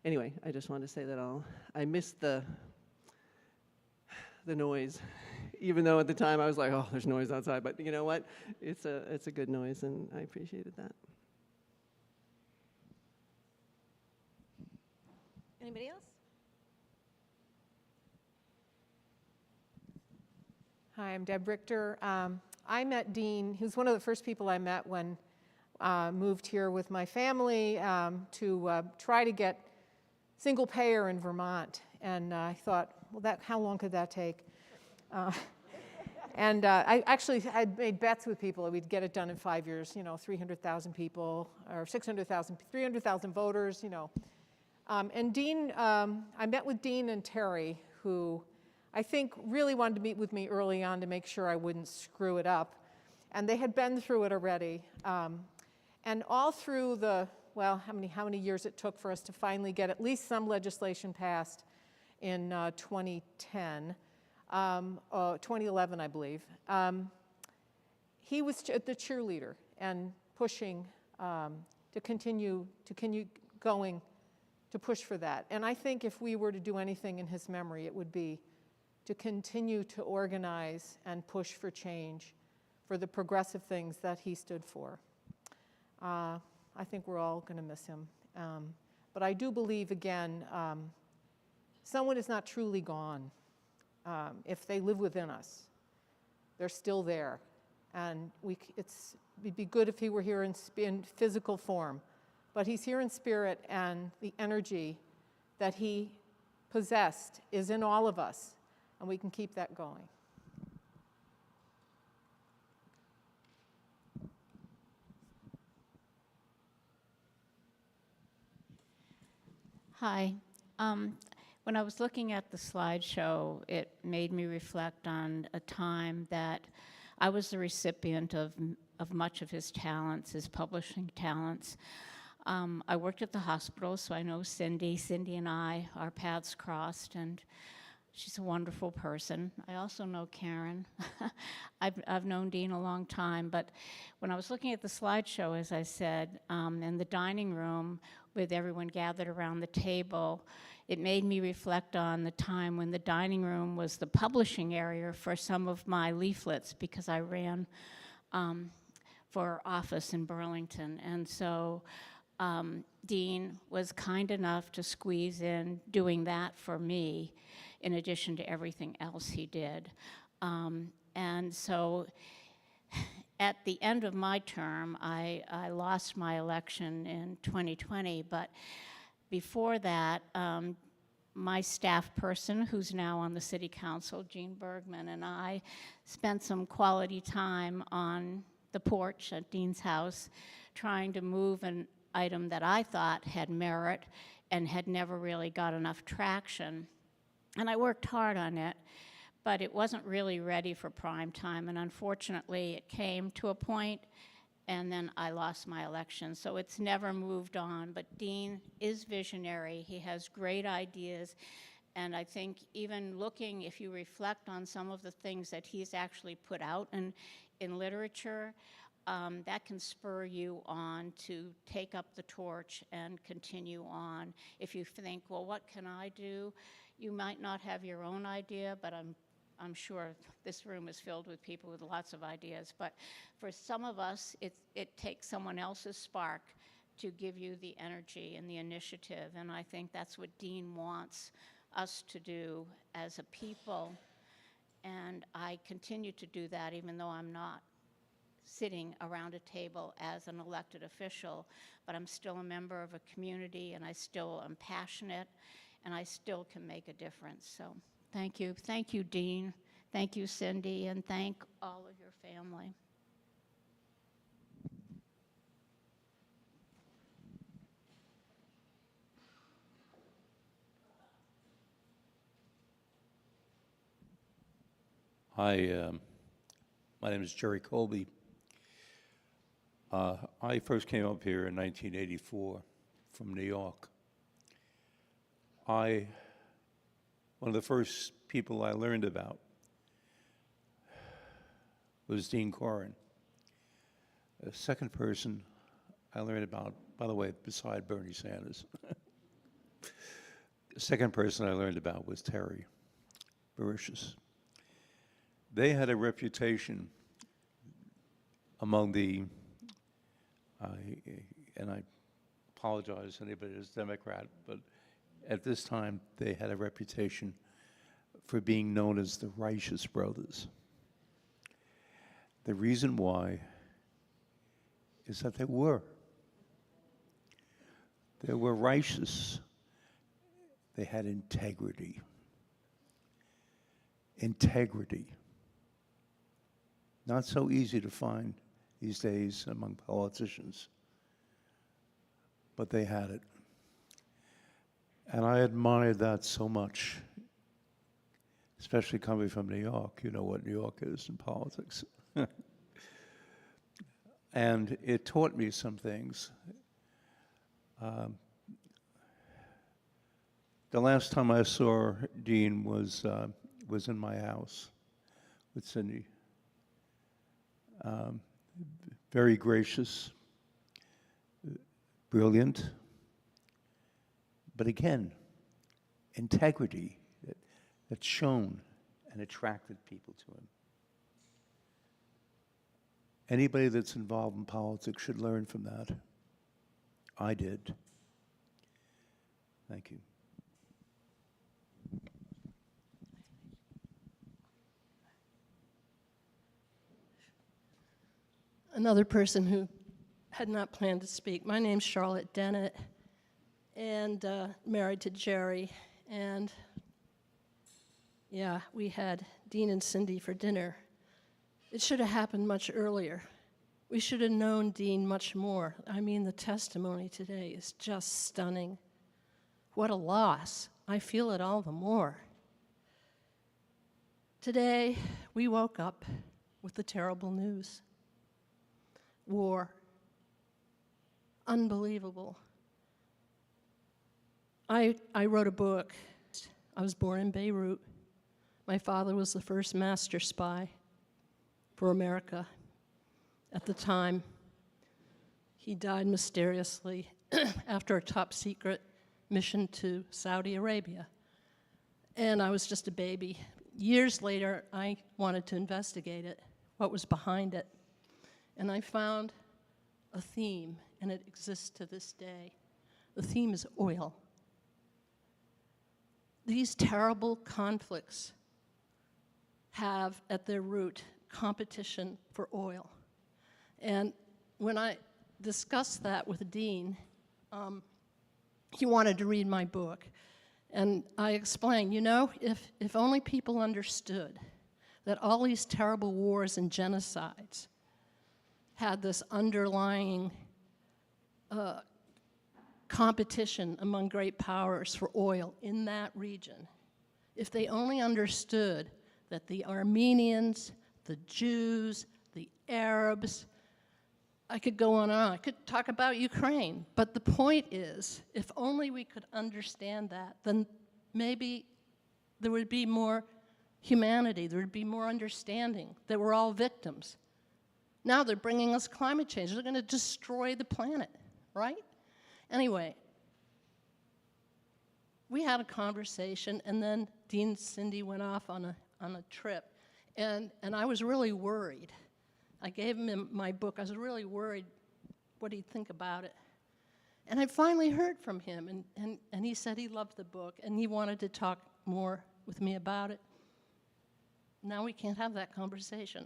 Anyway, I just wanted to say that I missed the noise, even though at the time I was like, oh, there's noise outside. But you know what? It's a good noise, and I appreciated that. Anybody else? Hi, I'm Deb Richter. I met Dean. He was one of the first people I met when I moved here with my family to try to get single payer in Vermont. And I thought, well, how long could that take? And I actually had made bets with people that we'd get it done in 5 years, 300,000 people, or 300,000 voters, And Dean, I met with Dean and Terry, who I think really wanted to meet with me early on to make sure I wouldn't screw it up. And they had been through it already. And all through how many years it took for us to finally get at least some legislation passed in 2010, 2011, I believe. He was the cheerleader and pushing to continue going to push for that. And I think if we were to do anything in his memory, it would be to continue to organize and push for change, for the progressive things that he stood for. I think we're all going to miss him. But I do believe, again, someone is not truly gone. If they live within us, they're still there. And it'd be good if he were here in physical form. But he's here in spirit, and the energy that he possessed is in all of us, and we can keep that going. Hi. When I was looking at the slideshow, it made me reflect on a time that I was the recipient of much of his talents, his publishing talents. I worked at the hospital, so I know Cindy. Cindy and our paths crossed, and she's a wonderful person. I also know Karen. I've known Dean a long time, but when I was looking at the slideshow, as I said, in the dining room with everyone gathered around the table, it made me reflect on the time when the dining room was the publishing area for some of my leaflets, because I ran for office in Burlington. And so Dean was kind enough to squeeze in doing that for me, in addition to everything else he did. And so at the end of my term, I lost my election in 2020, but before that, my staff person, who's now on the city council, Jean Bergman, and I spent some quality time on the porch at Dean's house trying to move an item that I thought had merit and had never really got enough traction. And I worked hard on it, but it wasn't really ready for prime time, and unfortunately it came to a point, and then I lost my election. So it's never moved on, but Dean is visionary. He has great ideas, and I think even looking, if you reflect on some of the things that he's actually put out in literature, that can spur you on to take up the torch and continue on. If you think, well, what can I do? You might not have your own idea, but I'm sure this room is filled with people with lots of ideas. But for some of us, it takes someone else's spark to give you the energy and the initiative. And I think that's what Dean wants us to do as a people. And I continue to do that, even though I'm not sitting around a table as an elected official, but I'm still a member of a community, and I still am passionate, and I still can make a difference. So thank you. Thank you, Dean. Thank you, Cindy, and thank all of your family. Hi, my name is Jerry Colby. I first came up here in 1984 from New York. One of the first people I learned about was Dean Corren. The second person I learned about, by the way, beside Bernie Sanders, the second person I learned about was Terry Mauritius. They had a reputation among the, and I apologize to anybody who's Democrat, but at this time they had a reputation for being known as the righteous brothers. The reason why is that they were righteous. They had integrity. Integrity. Not so easy to find these days among politicians, but they had it. And I admired that so much, especially coming from New York. You know what New York is in politics. And it taught me some things. The last time I saw Dean was in my house with Cindy. Very gracious, brilliant, but again, integrity that shone and attracted people to him. Anybody that's involved in politics should learn from that. I did. Thank you. Another person who had not planned to speak. My name's Charlotte Dennett, and married to Jerry. And yeah, we had Dean and Cindy for dinner. It should have happened much earlier. We should have known Dean much more. I mean, the testimony today is just stunning. What a loss. I feel it all the more. Today, we woke up with the terrible news. War. Unbelievable. I wrote a book. I was born in Beirut. My father was the first master spy for America at the time. He died mysteriously after a top secret mission to Saudi Arabia. And I was just a baby. Years later, I wanted to investigate it, what was behind it. And I found a theme, and it exists to this day. The theme is oil. These terrible conflicts have at their root competition for oil. And when I discussed that with Dean, he wanted to read my book. And I explained, you know, if only people understood that all these terrible wars and genocides had this underlying competition among great powers for oil in that region, if they only understood that the Armenians, the Jews, the Arabs, I could go on and on. I could talk about Ukraine. But the point is, if only we could understand that, then maybe there would be more humanity, there would be more understanding that we're all victims. Now they're bringing us climate change. They're going to destroy the planet, right? Anyway, we had a conversation, and then Dean and Cindy went off on a trip, and I was really worried. I gave him my book. I was really worried what he'd think about it. And I finally heard from him, and he said he loved the book, and he wanted to talk more with me about it. Now we can't have that conversation.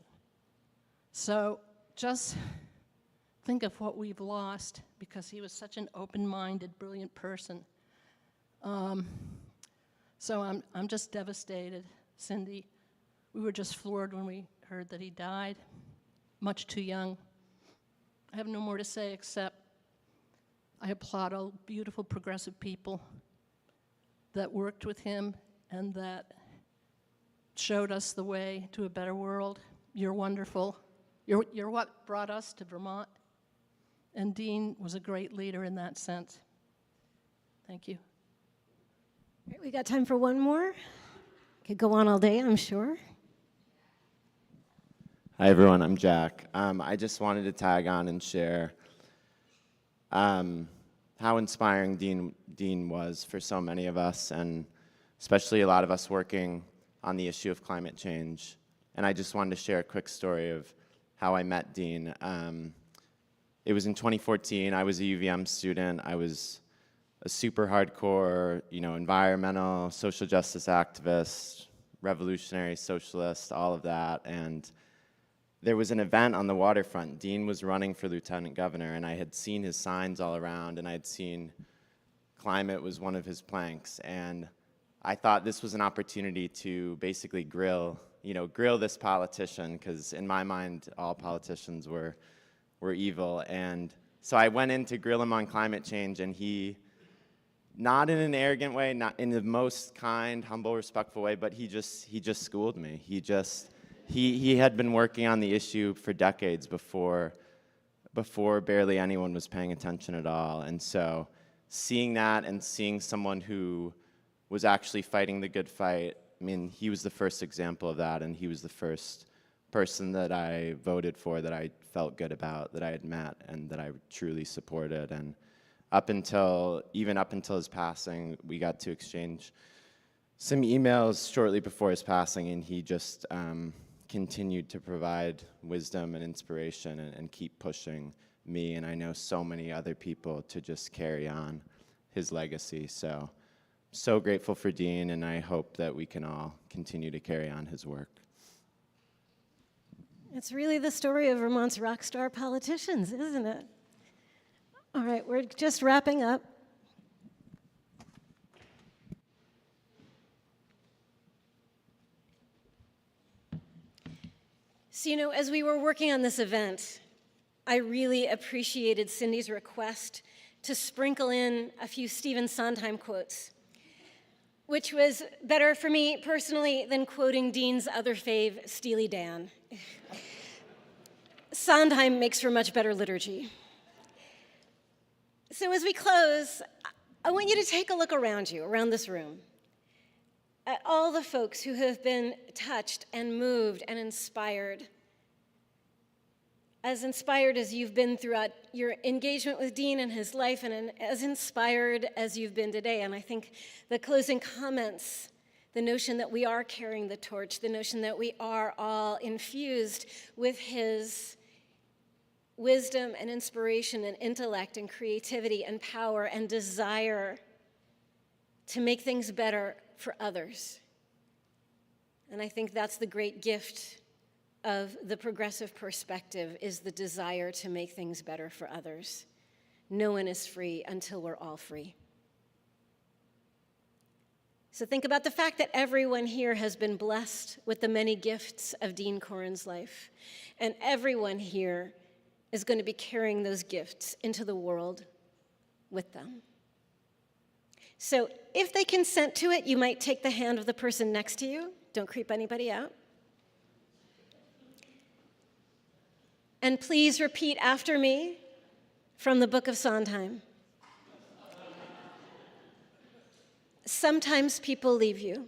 So just think of what we've lost, because he was such an open-minded, brilliant person. So I'm just devastated. Cindy, we were just floored when we heard that he died, much too young. I have no more to say except I applaud all beautiful progressive people that worked with him and that showed us the way to a better world. You're wonderful. You're what brought us to Vermont. And Dean was a great leader in that sense. Thank you. All right, we got time for one more. Could go on all day, I'm sure. Hi, everyone. I'm Jack. I just wanted to tag on and share how inspiring Dean was for so many of us, and especially a lot of us working on the issue of climate change. And I just wanted to share a quick story of how I met Dean. It was in 2014. I was a UVM student. I was a super hardcore, environmental, social justice activist, revolutionary socialist, all of that. And there was an event on the waterfront. Dean was running for lieutenant governor, and I had seen his signs all around, and I had seen climate was one of his planks. And I thought this was an opportunity to basically grill this politician, because in my mind, all politicians were evil. And so I went in to grill him on climate change, and he, not in an arrogant way, not in the most kind, humble, respectful way, but he just schooled me. He had been working on the issue for decades before barely anyone was paying attention at all. And so seeing that and seeing someone who was actually fighting the good fight, I mean, he was the first example of that, and he was the first person that I voted for, that I felt good about, that I had met, and that I truly supported. And even up until his passing, we got to exchange some emails shortly before his passing, and he just continued to provide wisdom and inspiration and keep pushing me, and I know so many other people, to just carry on his legacy. So grateful for Dean, and I hope that we can all continue to carry on his work. It's really the story of Vermont's rock star politicians, isn't it? All right, we're just wrapping up. So, as we were working on this event, I really appreciated Cindy's request to sprinkle in a few Stephen Sondheim quotes, which was better for me personally than quoting Dean's other fave, Steely Dan. Sondheim makes for much better liturgy. So as we close, I want you to take a look around you, around this room, at all the folks who have been touched and moved and inspired as you've been throughout your engagement with Dean and his life, and as inspired as you've been today. And I think the closing comments, the notion that we are carrying the torch, the notion that we are all infused with his wisdom and inspiration and intellect and creativity and power and desire to make things better for others. And I think that's the great gift of the progressive perspective, is the desire to make things better for others. No one is free until we're all free. So think about the fact that everyone here has been blessed with the many gifts of Dean Corren's life, and everyone here is going to be carrying those gifts into the world with them. So if they consent to it, you might take the hand of the person next to you. Don't creep anybody out. And please repeat after me from the Book of Sondheim. Sometimes people leave you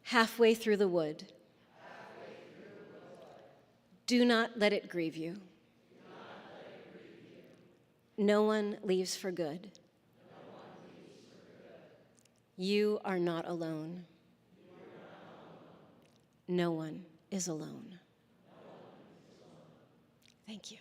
halfway through the wood. Do not let it grieve you. No one leaves for good. You are not alone. No one is alone. Thank you.